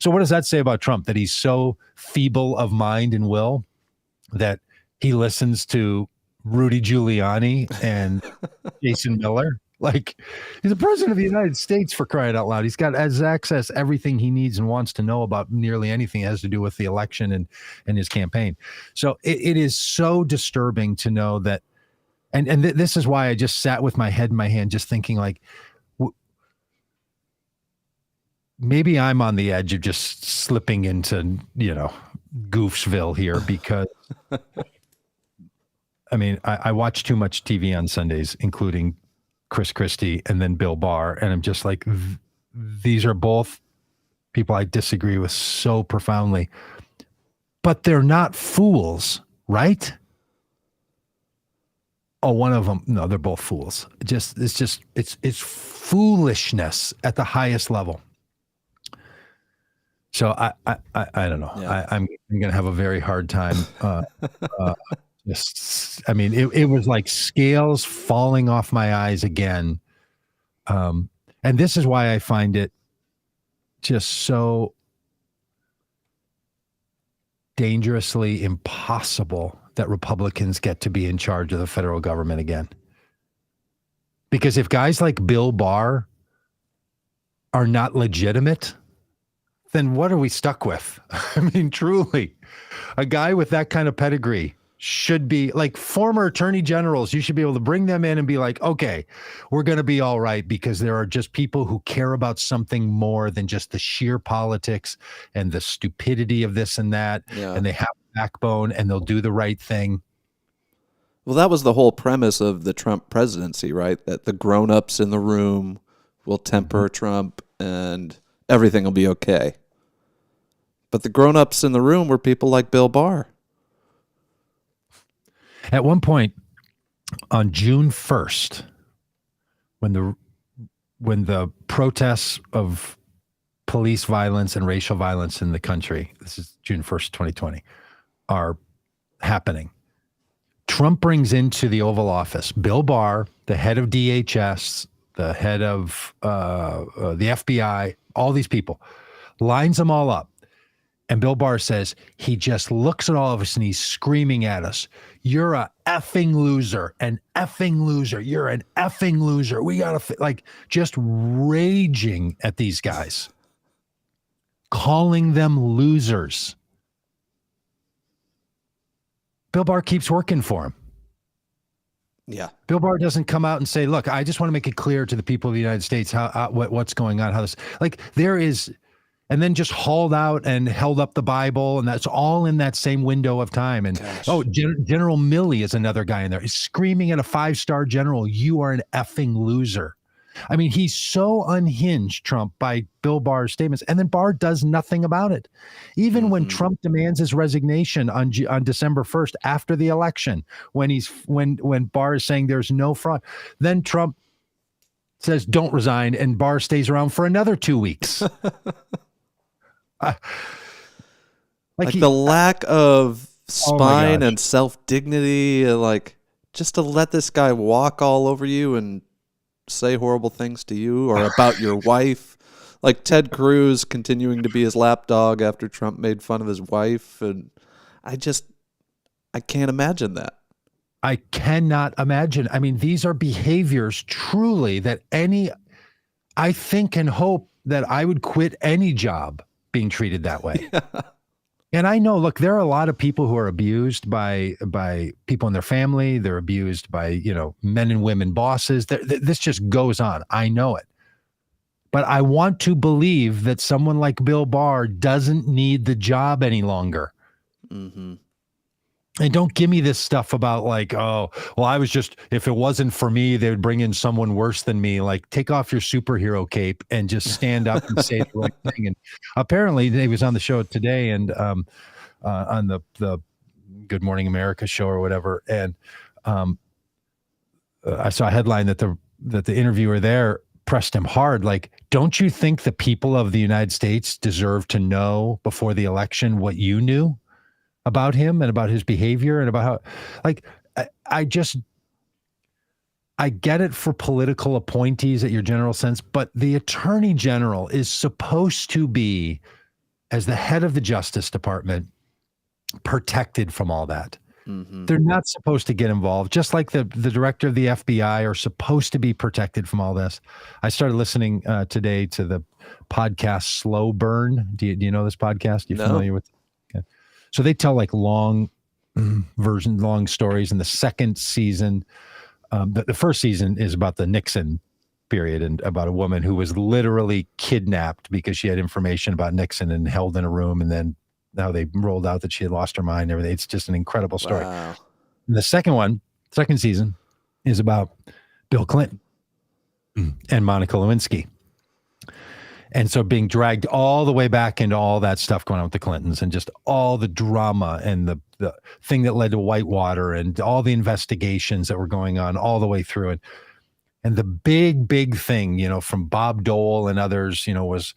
So what does that say about Trump? That he's so feeble of mind and will that he listens to Rudy Giuliani and Jason Miller? He's the president of the United States, for crying out loud. He's got access everything he needs and wants to know about nearly anything that has to do with the election and his campaign. So it is so disturbing to know that. And this is why I just sat with my head in my hand, just thinking maybe I'm on the edge of just slipping into, Goofsville here, because I mean, I watch too much TV on Sundays, including Chris Christie and then Bill Barr. And I'm just like, these are both people I disagree with so profoundly, but they're not fools, right? Oh, one of them. No, they're both fools. It's foolishness at the highest level. So I don't know. Yeah. I'm going to have a very hard time. It was like scales falling off my eyes again. And this is why I find it just so dangerously impossible that Republicans get to be in charge of the federal government again. Because if guys like Bill Barr are not legitimate, then what are we stuck with? I mean, truly, a guy with that kind of pedigree should be like former attorney generals. You should be able to bring them in and be like, okay, we're going to be all right, because there are just people who care about something more than just the sheer politics and the stupidity of this and that. Yeah. And they have a backbone and they'll do the right thing. Well, that was the whole premise of the Trump presidency, right? That the grown-ups in the room will temper Trump and everything will be okay. But the grown-ups in the room were people like Bill Barr. At one point on June 1st, when the protests of police violence and racial violence in the country, this is June 1st, 2020, are happening, Trump brings into the Oval Office Bill Barr, the head of DHS, the head of the FBI, all these people, lines them all up. And Bill Barr says, he just looks at all of us and he's screaming at us, you're a effing loser, an effing loser. You're an effing loser. We got to, like, just raging at these guys, calling them losers. Bill Barr keeps working for him. Yeah. Bill Barr doesn't come out and say, look, I just want to make it clear to the people of the United States what's going on, how this, like, there is, and then just hauled out and held up the Bible, and that's all in that same window of time. And General Milley is another guy in there. He's screaming at a 5-star general, you are an effing loser. I mean, he's so unhinged, Trump, by Bill Barr's statements, and then Barr does nothing about it. Even when Trump demands his resignation on December 1st after the election, when Barr is saying there's no fraud, then Trump says don't resign, and Barr stays around for another 2 weeks. Like the lack of spine and self-dignity, like just to let this guy walk all over you and say horrible things to you or about your wife. Like Ted Cruz continuing to be his lapdog after Trump made fun of his wife. And I can't imagine that. I cannot imagine. I mean, these are behaviors truly that I think and hope that I would quit any job being treated that way. Yeah. And I know, look, there are a lot of people who are abused by people in their family. They're abused by, men and women bosses. This just goes on. I know it. But I want to believe that someone like Bill Barr doesn't need the job any longer. Mm-hmm. And don't give me this stuff about like, oh, well, I was just, if it wasn't for me, they would bring in someone worse than me. Like, take off your superhero cape and just stand up and say the right thing. And apparently he was on the show today and on the Good Morning America show or whatever. And I saw a headline that the interviewer there pressed him hard. Like, don't you think the people of the United States deserve to know before the election what you knew about him and about his behavior and about how, like, I get it for political appointees at your general sense, but the attorney general is supposed to be, as the head of the Justice Department, protected from all that. Mm-hmm. They're not supposed to get involved, just like the director of the FBI are supposed to be protected from all this. I started listening today to the podcast Slow Burn. Do you know this podcast? You familiar with it? Okay. So they tell like long stories. In the second season, the first season is about the Nixon period and about a woman who was literally kidnapped because she had information about Nixon and held in a room. And then now they rolled out that she had lost her mind and everything. It's just an incredible story. Wow. And the second season is about Bill Clinton and Monica Lewinsky. And so being dragged all the way back into all that stuff going on with the Clintons and just all the drama and the thing that led to Whitewater and all the investigations that were going on all the way through it. And the big thing, from Bob Dole and others, was,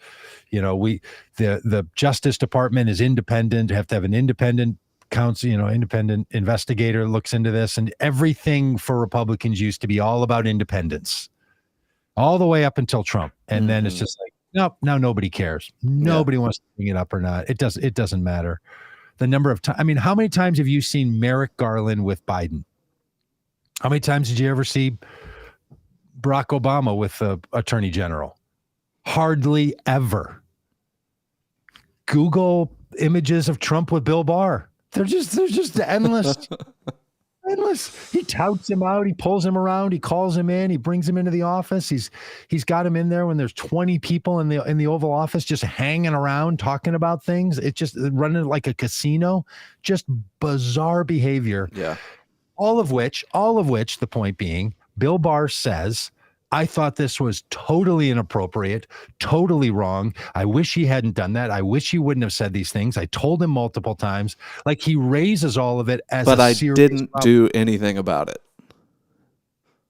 the Justice Department is independent. You have to have an independent counsel, independent investigator looks into this. And everything for Republicans used to be all about independence, all the way up until Trump. And then it's just like, nope, now nobody cares. Nobody wants to bring it up or not. It doesn't matter. The number of times, I mean, how many times have you seen Merrick Garland with Biden? How many times did you ever see Barack Obama with the Attorney General? Hardly ever. Google images of Trump with Bill Barr. They're just endless. Endless. He touts him out. He pulls him around. He calls him in. He brings him into the office. He's got him in there when there's 20 people in the Oval Office just hanging around talking about things. It's just running like a casino. Just bizarre behavior. Yeah. All of which, the point being, Bill Barr says, I thought this was totally inappropriate, totally wrong. I wish he hadn't done that. I wish he wouldn't have said these things. I told him multiple times. Like, he raises all of it as But a I serious didn't problem. do anything about it.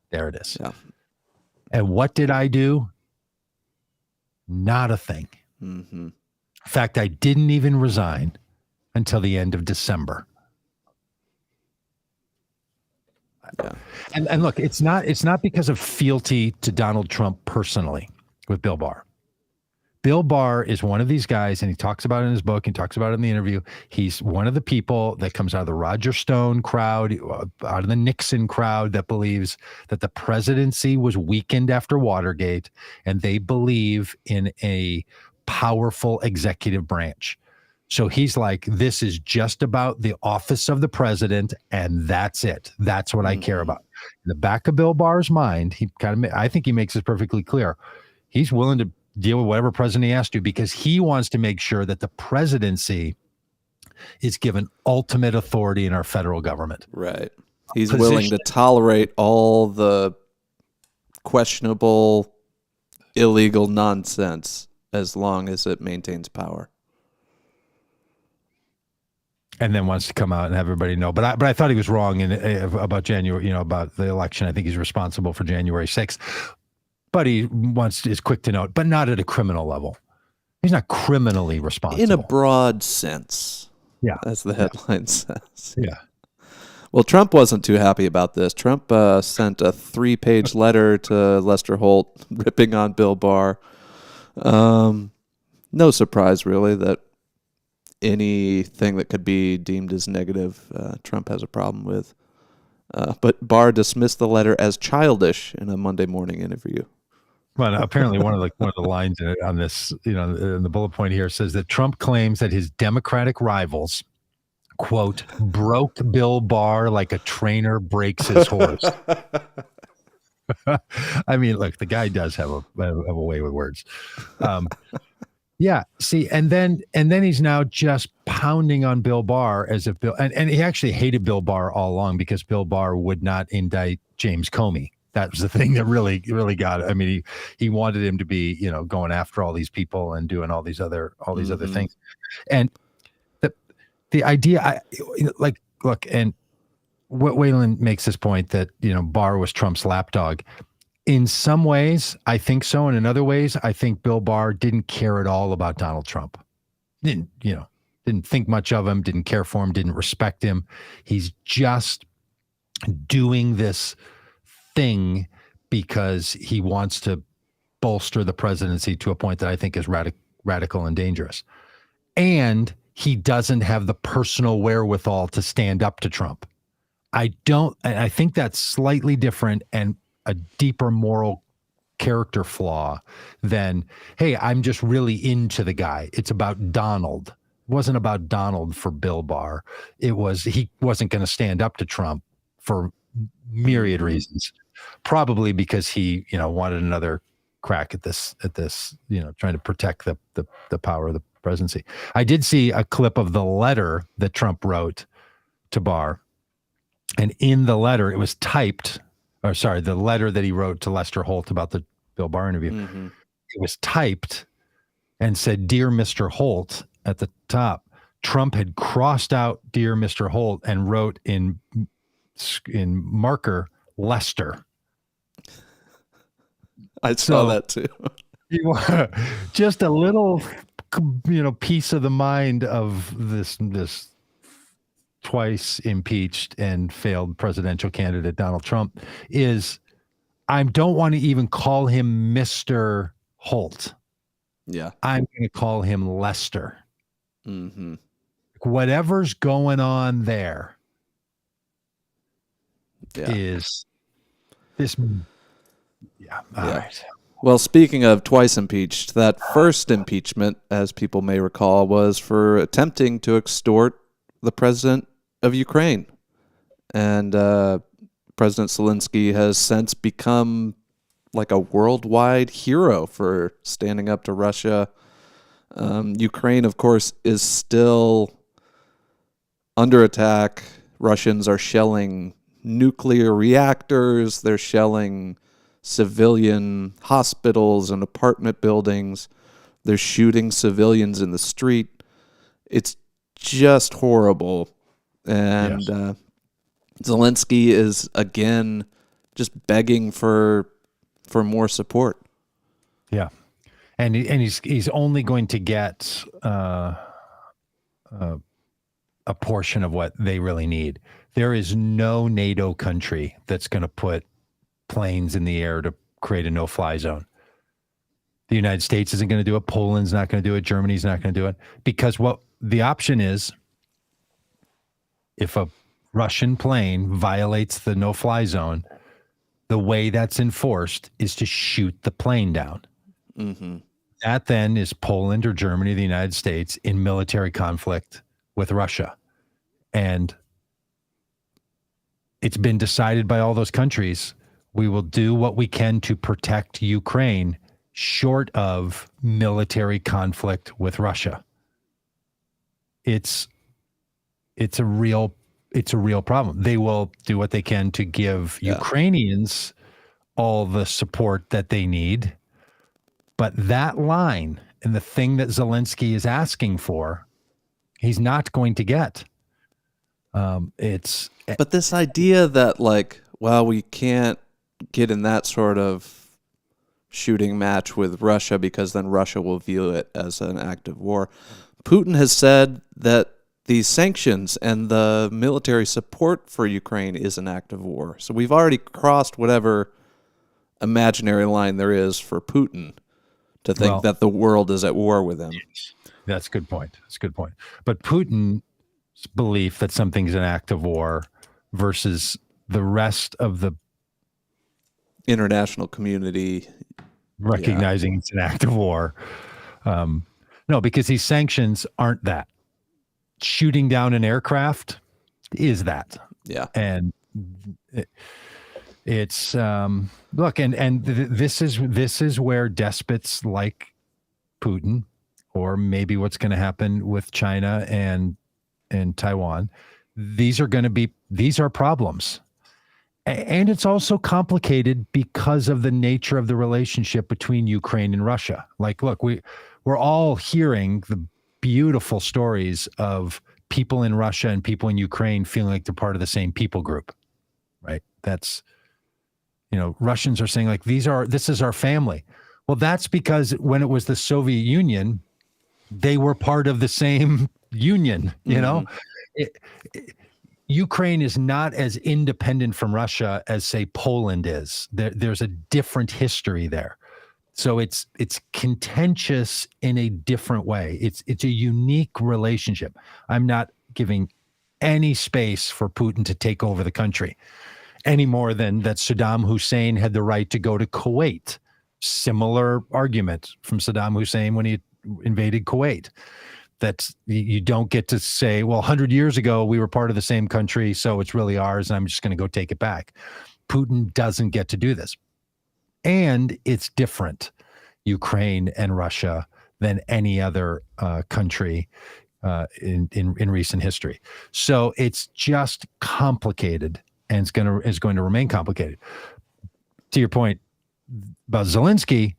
There it is. Yeah. And what did I do? Not a thing. Mm-hmm. In fact, I didn't even resign until the end of December. Yeah. And look, it's not because of fealty to Donald Trump personally with Bill Barr. Bill Barr is one of these guys, and he talks about it in his book, he talks about it in the interview. He's one of the people that comes out of the Roger Stone crowd, out of the Nixon crowd, that believes that the presidency was weakened after Watergate, and they believe in a powerful executive branch. So he's like, this is just about the office of the president, and that's it. That's what I care about. In the back of Bill Barr's mind, I think he makes this perfectly clear. He's willing to deal with whatever president he has to, because he wants to make sure that the presidency is given ultimate authority in our federal government. Right. He's willing to tolerate all the questionable, illegal nonsense as long as it maintains power. And then wants to come out and have everybody know. But I thought he was wrong about January, about the election. I think he's responsible for January 6th. But he is quick to note, but not at a criminal level. He's not criminally responsible. In a broad sense. Yeah. As the headline says. Yeah. Well, Trump wasn't too happy about this. Trump sent a 3-page letter to Lester Holt ripping on Bill Barr. No surprise, really, that anything that could be deemed as negative, Trump has a problem with. But Barr dismissed the letter as childish in a Monday morning interview. Well, apparently one of the lines on this, in the bullet point here says that Trump claims that his Democratic rivals, quote, broke Bill Barr like a trainer breaks his horse. I mean, look, the guy does have a way with words. Yeah. See, and then he's now just pounding on Bill Barr as if and he actually hated Bill Barr all along, because Bill Barr would not indict James Comey. That was the thing that really got it. I mean, he wanted him to be, going after all these people and doing all these other things. And the idea, look, and Whalen makes this point that, Barr was Trump's lapdog. In some ways, I think so. And in other ways, I think Bill Barr didn't care at all about Donald Trump. Didn't think much of him, didn't care for him, didn't respect him. He's just doing this thing because he wants to bolster the presidency to a point that I think is radical and dangerous. And he doesn't have the personal wherewithal to stand up to Trump. I think that's slightly different and a deeper moral character flaw than, hey, I'm just really into the guy. It's about Donald. It wasn't about Donald for Bill Barr. It was, he wasn't going to stand up to Trump for myriad reasons. Probably because he, wanted another crack at this, trying to protect the power of the presidency. I did see a clip of the letter that Trump wrote to Barr. And in the letter, it was typed, the letter that he wrote to Lester Holt about the Bill Barr interview. Mm-hmm. It was typed and said, "Dear Mr. Holt," at the top. Trump had crossed out "Dear Mr. Holt" and wrote in marker, "Lester." I saw that too. Just a little, piece of the mind of this twice impeached and failed presidential candidate Donald Trump is, I don't want to even call him Mr. Holt. Yeah. I'm going to call him Lester. Mm-hmm. Whatever's going on there is this. Yeah. All right. Well, speaking of twice impeached, that first impeachment, as people may recall, was for attempting to extort the president of Ukraine. And President Zelensky has since become like a worldwide hero for standing up to Russia. Ukraine, of course, is still under attack. Russians are shelling nuclear reactors. They're shelling civilian hospitals and apartment buildings. They're shooting civilians in the street. It's just horrible. And Zelensky is, again, just begging for more support. Yeah. And he's only going to get a portion of what they really need. There is no NATO country that's going to put planes in the air to create a no-fly zone. The United States isn't going to do it. Poland's not going to do it. Germany's not going to do it. Because what the option is, if a Russian plane violates the no-fly zone, the way that's enforced is to shoot the plane down. Mm-hmm. That then is Poland or Germany, the United States, in military conflict with Russia. And it's been decided by all those countries, we will do what we can to protect Ukraine short of military conflict with Russia. It's a real problem. They will do what they can to give Ukrainians all the support that they need. But that line and the thing that Zelensky is asking for, he's not going to get. But this idea that, like, well, we can't get in that sort of shooting match with Russia because then Russia will view it as an act of war. Putin has said that these sanctions and the military support for Ukraine is an act of war. So we've already crossed whatever imaginary line there is for Putin to think that the world is at war with him. That's a good point. But Putin's belief that something's an act of war versus the rest of the international community recognizing it's an act of war. No, because these sanctions aren't that. Shooting down an aircraft is that. Yeah. And it's look, this is where despots like Putin, or maybe what's going to happen with China and Taiwan, these are problems. And it's also complicated because of the nature of the relationship between Ukraine and Russia. Like, look, we're all hearing the beautiful stories of people in Russia and people in Ukraine feeling like they're part of the same people group, right? That's, Russians are saying, like, this is our family. Well, that's because when it was the Soviet Union, they were part of the same union, Ukraine is not as independent from Russia as, say, Poland is. There's a different history there. So it's contentious in a different way. It's a unique relationship. I'm not giving any space for Putin to take over the country any more than that Saddam Hussein had the right to go to Kuwait. Similar argument from Saddam Hussein when he invaded Kuwait. That you don't get to say, well, 100 years ago, we were part of the same country, so it's really ours, and I'm just going to go take it back. Putin doesn't get to do this. And it's different, Ukraine and Russia, than any other country in recent history. So it's just complicated, and is going to remain complicated. To your point about Zelensky,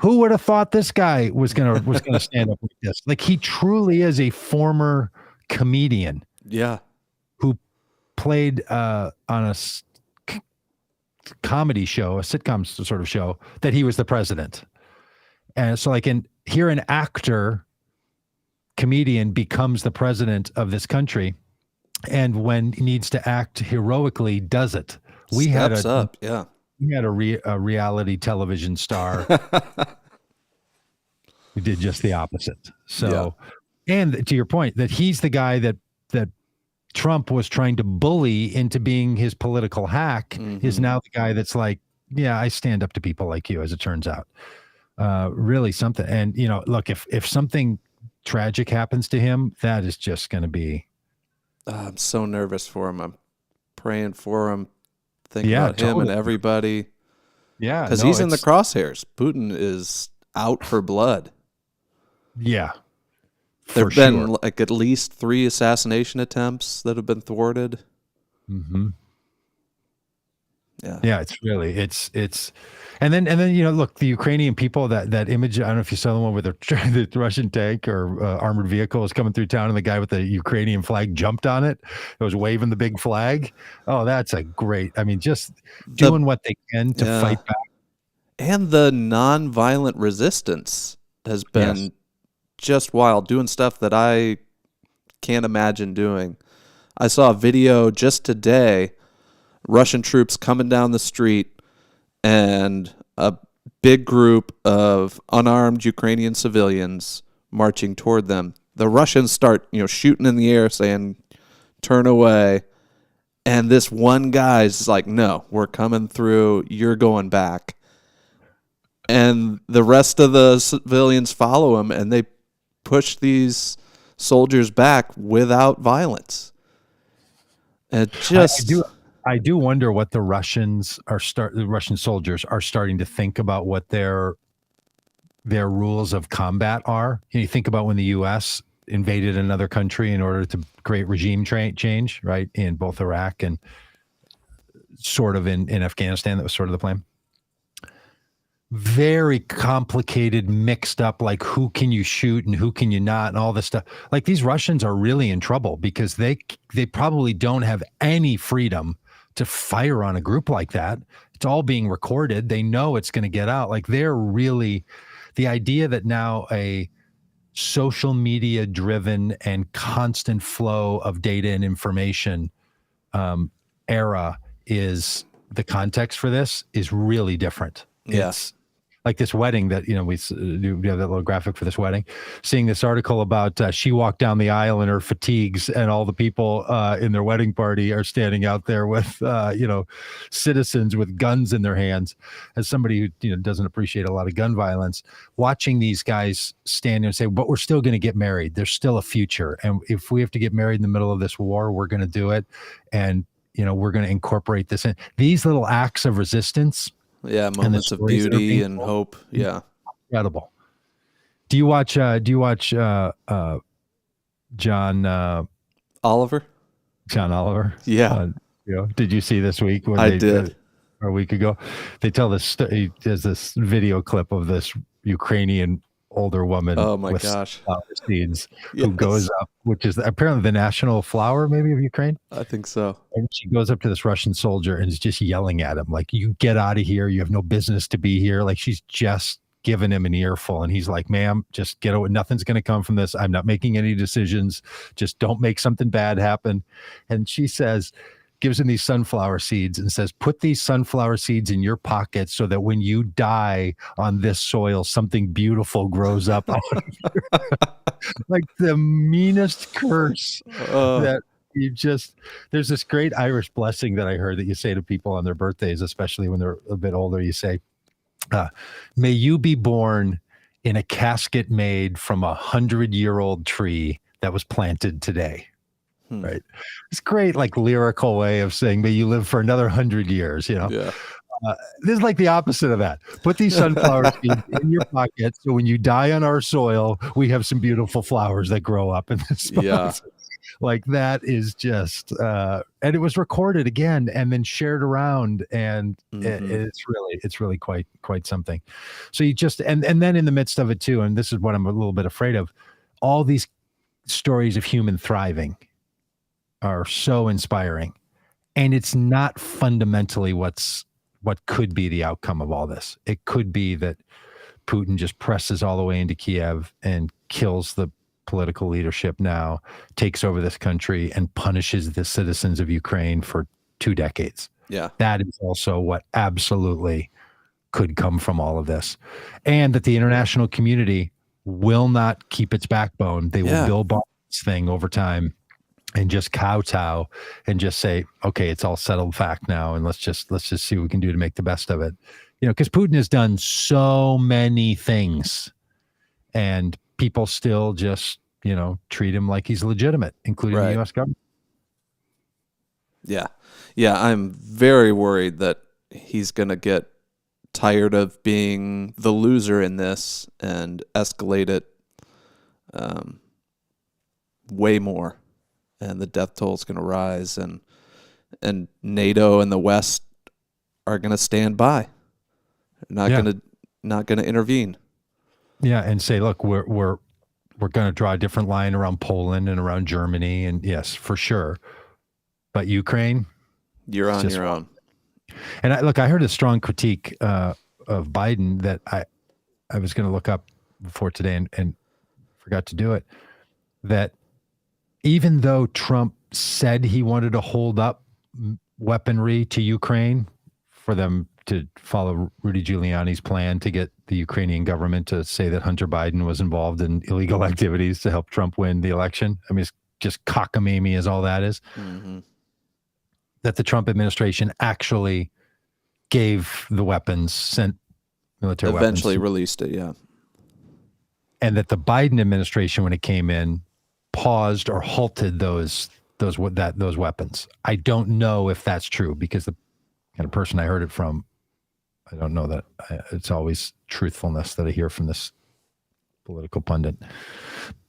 who would have thought this guy was gonna stand up like this? Like, he truly is a former comedian. Yeah. Who played on a comedy show, a sitcom sort of show, that he was the president. And so, like, here an actor comedian becomes the president of this country, and when he needs to act heroically, does it. We Steps up. We had a reality television star who did just the opposite. So, and to your point, that he's the guy that Trump was trying to bully into being his political hack, is now the guy that's like, yeah, I stand up to people like you, as it turns out. Really something. And, look, if something tragic happens to him, that is just going to be. I'm so nervous for him. I'm praying for him. Think about him and everybody. Yeah. Because he's in the crosshairs. Putin is out for blood. Yeah. There have been like at least 3 assassination attempts that have been thwarted. Mm-hmm. Yeah, it's and then look, the Ukrainian people, that image, I don't know if you saw the one where the Russian tank or armored vehicle was coming through town and the guy with the Ukrainian flag jumped on it. It was waving the big flag. Oh, that's a great, I mean, just The doing what they can to yeah, fight back. and the nonviolent resistance has Yes. been just wild, doing stuff that I can't imagine doing. I saw a video just today, Russian troops coming down the street and a big group of unarmed Ukrainian civilians marching toward them. The Russians start, shooting in the air saying, "Turn away." And this one guy's like, "No, we're coming through. You're going back." And the rest of the civilians follow him, and they push these soldiers back without violence. It just, I do wonder what the Russian soldiers are starting to think about what their rules of combat are. You think about when the U.S. invaded another country in order to create regime change, right? In both Iraq and sort of in Afghanistan, that was sort of the plan. Very complicated, mixed up, like who can you shoot and who can you not, and all this stuff. Like, these Russians are really in trouble because they probably don't have any freedom to fire on a group like that. It's all being recorded. They know it's going to get out. Like, they're really, the idea that now a social media driven and constant flow of data and information era is the context for this is really different. Yeah. It's like this wedding that, we have that little graphic for this wedding, seeing this article about she walked down the aisle in her fatigues and all the people in their wedding party are standing out there with, citizens with guns in their hands. As somebody who, doesn't appreciate a lot of gun violence, watching these guys stand there and say, but we're still going to get married. There's still a future. And if we have to get married in the middle of this war, we're going to do it. And, we're going to incorporate this in. These little acts of resistance. Yeah, moments of beauty and hope. Yeah, incredible. Do you watch John Oliver? John Oliver? Yeah. Did you see this week when I did? Or a week ago, they tell this. There's this video clip of this Ukrainian older woman. Oh my with gosh! Flower seeds, Yes. who goes up, which is apparently the national flower, maybe, of Ukraine. I think so. And she goes up to this Russian soldier and is just yelling at him, like, "You get out of here! You have no business to be here!" Like, she's just giving him an earful, and he's like, "Ma'am, just get away. Nothing's going to come from this. I'm not making any decisions. Just don't make something bad happen." And she says, gives him these sunflower seeds and says, "Put these sunflower seeds in your pocket so that when you die on this soil, something beautiful grows up." Like the meanest curse that there's this great Irish blessing that I heard that you say to people on their birthdays, especially when they're a bit older. You say, "May you be born in a casket made from 100-year-old tree that was planted today." Right. It's great, like, lyrical way of saying, "May you live for another 100 years." Yeah. This is like the opposite of that. Put these sunflower seeds in your pocket so when you die on our soil, we have some beautiful flowers that grow up in this spot. Yeah. Like, that is just, and it was recorded again and then shared around, and it's really quite something. So you just, and then in the midst of it too, and this is what I'm a little bit afraid of, all these stories of human thriving are so inspiring, and it's not fundamentally what could be the outcome of all this. It could be that Putin just presses all the way into Kiev and kills the political leadership now, takes over this country, and punishes the citizens of Ukraine for 2 decades. Yeah. That is also what absolutely could come from all of this. And that the international community will not keep its backbone. They will build this thing over time and just kowtow and just say, okay, it's all settled fact now, and let's just see what we can do to make the best of it. Because Putin has done so many things, and people still just, treat him like he's legitimate, including the U.S. government. Yeah. Yeah, I'm very worried that he's going to get tired of being the loser in this and escalate it way more. And the death toll is going to rise, and NATO and the West are going to stand by. Not going to intervene. Yeah, and say, look, we're going to draw a different line around Poland and around Germany, and yes, for sure. But Ukraine, you're on your own. And I heard a strong critique of Biden that I was going to look up before today and forgot to do it. That even though Trump said he wanted to hold up weaponry to Ukraine for them to follow Rudy Giuliani's plan to get the Ukrainian government to say that Hunter Biden was involved in illegal activities to help Trump win the election. I mean, it's just cockamamie as all that is. Mm-hmm. That the Trump administration actually gave the weapons, sent military weapons. Eventually released it, yeah. And that the Biden administration, when it came in, paused or halted those weapons. I don't know if that's true because the kind of person I heard it from, I don't know that it's always truthfulness that I hear from this political pundit.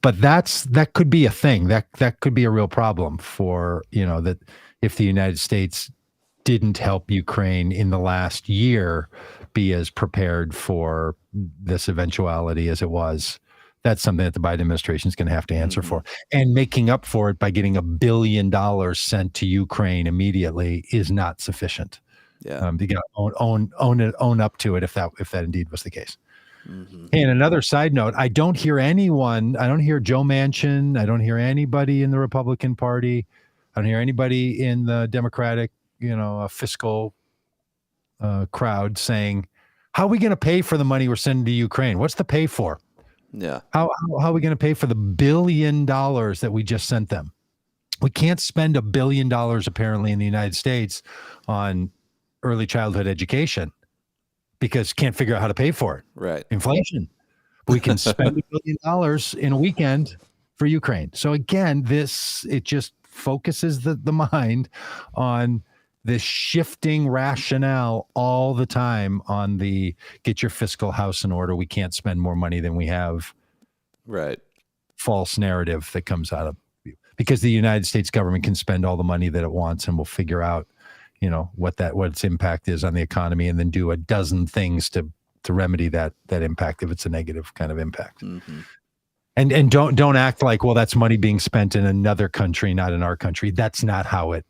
But that could be a thing. That could be a real problem for, that if the United States didn't help Ukraine in the last year be as prepared for this eventuality as it was. That's something that the Biden administration is going to have to answer for. And making up for it by getting $1 billion sent to Ukraine immediately is not sufficient. Yeah, you got to own up to it if that indeed was the case. Mm-hmm. And another side note, I don't hear Joe Manchin, I don't hear anybody in the Republican Party, I don't hear anybody in the Democratic, fiscal crowd saying, how are we going to pay for the money we're sending to Ukraine? What's the pay for? Yeah. How are we going to pay for the $1 billion that we just sent them? We can't spend $1 billion apparently in the United States on early childhood education because can't figure out how to pay for it. Right. Inflation. We can spend $1 billion in a weekend for Ukraine. So again, it just focuses the mind on this shifting rationale all the time on the get your fiscal house in order. We can't spend more money than we have. Right. False narrative that comes out of because the United States government can spend all the money that it wants and we'll figure out, what its impact is on the economy and then do a dozen things to remedy that impact if it's a negative kind of impact. Mm-hmm. And don't act like, well, that's money being spent in another country, not in our country. That's not how it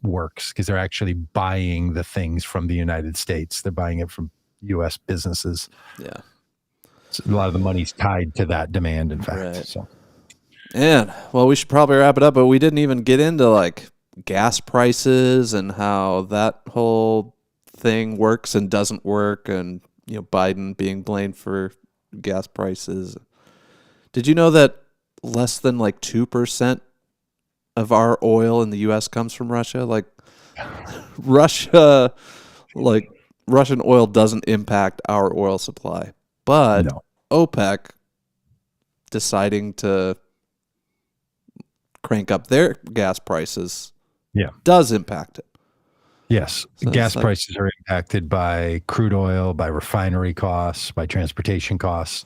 works because they're actually buying the things from the United States. They're buying it from U.S. businesses. Yeah. So a lot of the money's tied to that demand, in fact. Right. So. And, well, we should probably wrap it up, but we didn't even get into gas prices and how that whole thing works and doesn't work and, Biden being blamed for gas prices. Did you know that less than 2% of our oil in the U.S. comes from Russia? Russia, Russian oil doesn't impact our oil supply, but no. OPEC deciding to crank up their gas prices does impact it. Yes. So gas prices are impacted by crude oil, by refinery costs, by transportation costs.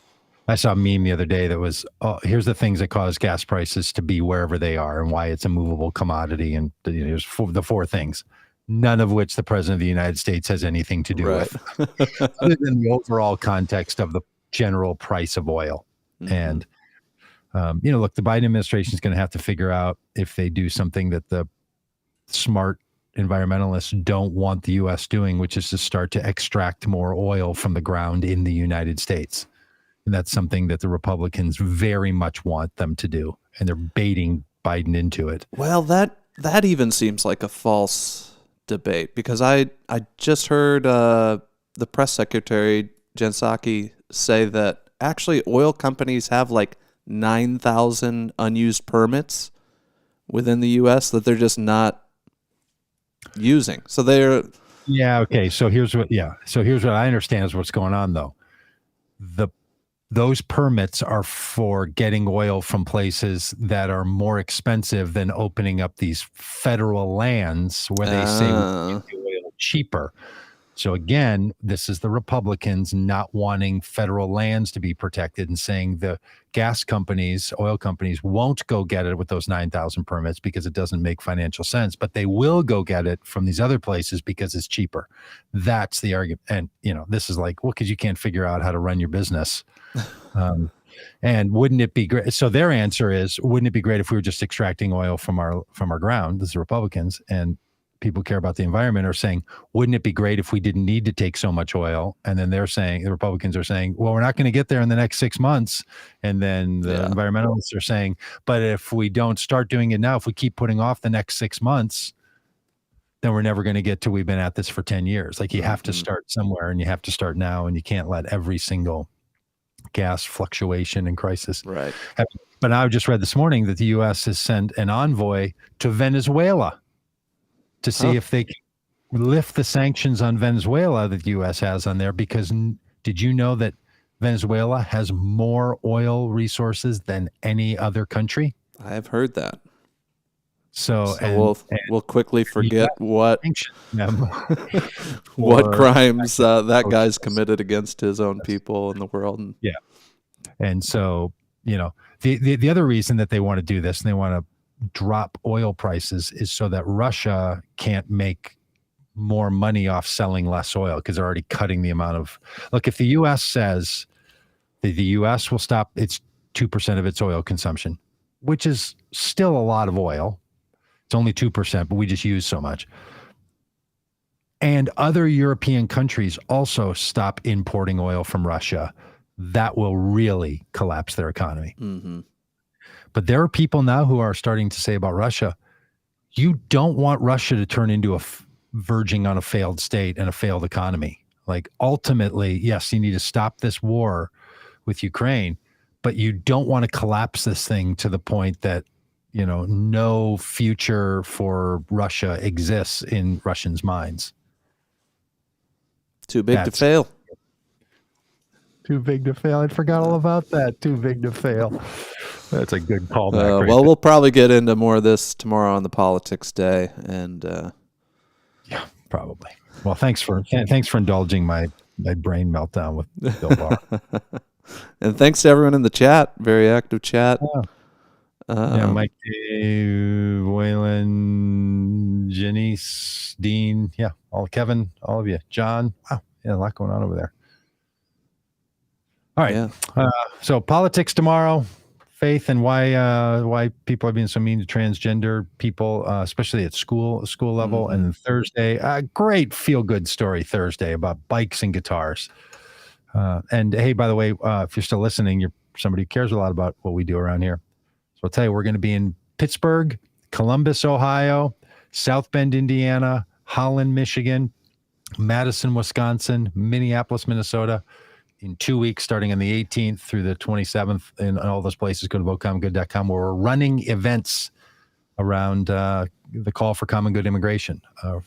I saw a meme the other day that was, here's the things that cause gas prices to be wherever they are and why it's a movable commodity. And there's the four things, none of which the president of the United States has anything to do with, other than the overall context of the general price of oil. Mm-hmm. And, look, the Biden administration is going to have to figure out if they do something that the smart environmentalists don't want the U.S. doing, which is to start to extract more oil from the ground in the United States. And that's something that the Republicans very much want them to do. And they're baiting Biden into it. Well, that even seems like a false debate because I just heard the press secretary, Jen Psaki, say that actually oil companies have 9,000 unused permits within the U.S. that they're just not using. So they're... Yeah, okay. So here's what I understand is what's going on, though. Those permits are for getting oil from places that are more expensive than opening up these federal lands where they say we can get oil cheaper. So again, this is the Republicans not wanting federal lands to be protected and saying the gas companies, oil companies won't go get it with those 9,000 permits because it doesn't make financial sense, but they will go get it from these other places because it's cheaper. That's the argument. And, this is like, well, because you can't figure out how to run your business. And wouldn't it be great? So their answer is, wouldn't it be great if we were just extracting oil from our ground? This is Republicans, and people who care about the environment are saying, wouldn't it be great if we didn't need to take so much oil? And then they're saying, the Republicans are saying, well, we're not going to get there in the next 6 months. And then the environmentalists are saying, but if we don't start doing it now, if we keep putting off the next 6 months, then we're never going to get to we've been at this for 10 years. Like you have to start somewhere, and you have to start now, and you can't let every single gas fluctuation and crisis. Right. But I just read this morning that the U.S. has sent an envoy to Venezuela to see if they can lift the sanctions on Venezuela that the U.S. has on there, because did you know that Venezuela has more oil resources than any other country? I have heard that. So we'll quickly forget what what crimes that guy's committed against his own people in the world. And so, the other reason that they want to do this and they want to drop oil prices is so that Russia can't make more money off selling less oil, because they're already cutting the amount of, look, if the U.S. says that the U.S. will stop its 2% of its oil consumption, which is still a lot of oil. It's only 2%, but we just use so much. And other European countries also stop importing oil from Russia, that will really collapse their economy. Mm-hmm. But there are people now who are starting to say about Russia, you don't want Russia to turn into verging on a failed state and a failed economy. Like ultimately, yes, you need to stop this war with Ukraine, but you don't want to collapse this thing to the point that, no future for Russia exists in Russians' minds. Too big to fail. Too big to fail. I forgot all about that. Too big to fail. That's a good callback. Well, we'll probably get into more of this tomorrow on the Politics Day, and yeah, probably. Well, thanks for indulging my brain meltdown with Bill Barr. And thanks to everyone in the chat. Very active chat. Mike, Dave, Waylon, Janice, Dean, Kevin, all of you, John. Wow, a lot going on over there. All right. Yeah. So politics tomorrow, faith, and why people are being so mean to transgender people, especially at school level. Mm-hmm. And then Thursday, a great feel good story Thursday about bikes and guitars. And hey, by the way, if you're still listening, you're somebody who cares a lot about what we do around here. So I'll tell you, we're going to be in Pittsburgh, Columbus, Ohio, South Bend, Indiana, Holland, Michigan, Madison, Wisconsin, Minneapolis, Minnesota, in 2 weeks, starting on the 18th through the 27th, and all those places. Go to voteCommonGood.com, where we're running events around the call for common good immigration,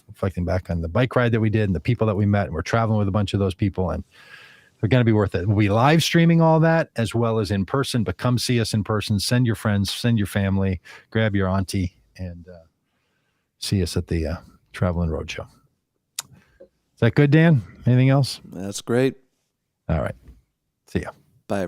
reflecting back on the bike ride that we did and the people that we met. And we're traveling with a bunch of those people, and they're going to be worth it. We'll be live streaming all that as well as in person, but come see us in person. Send your friends, send your family, grab your auntie, and see us at the Traveling Roadshow. Is that good, Dan? Anything else? That's great. All right. See ya.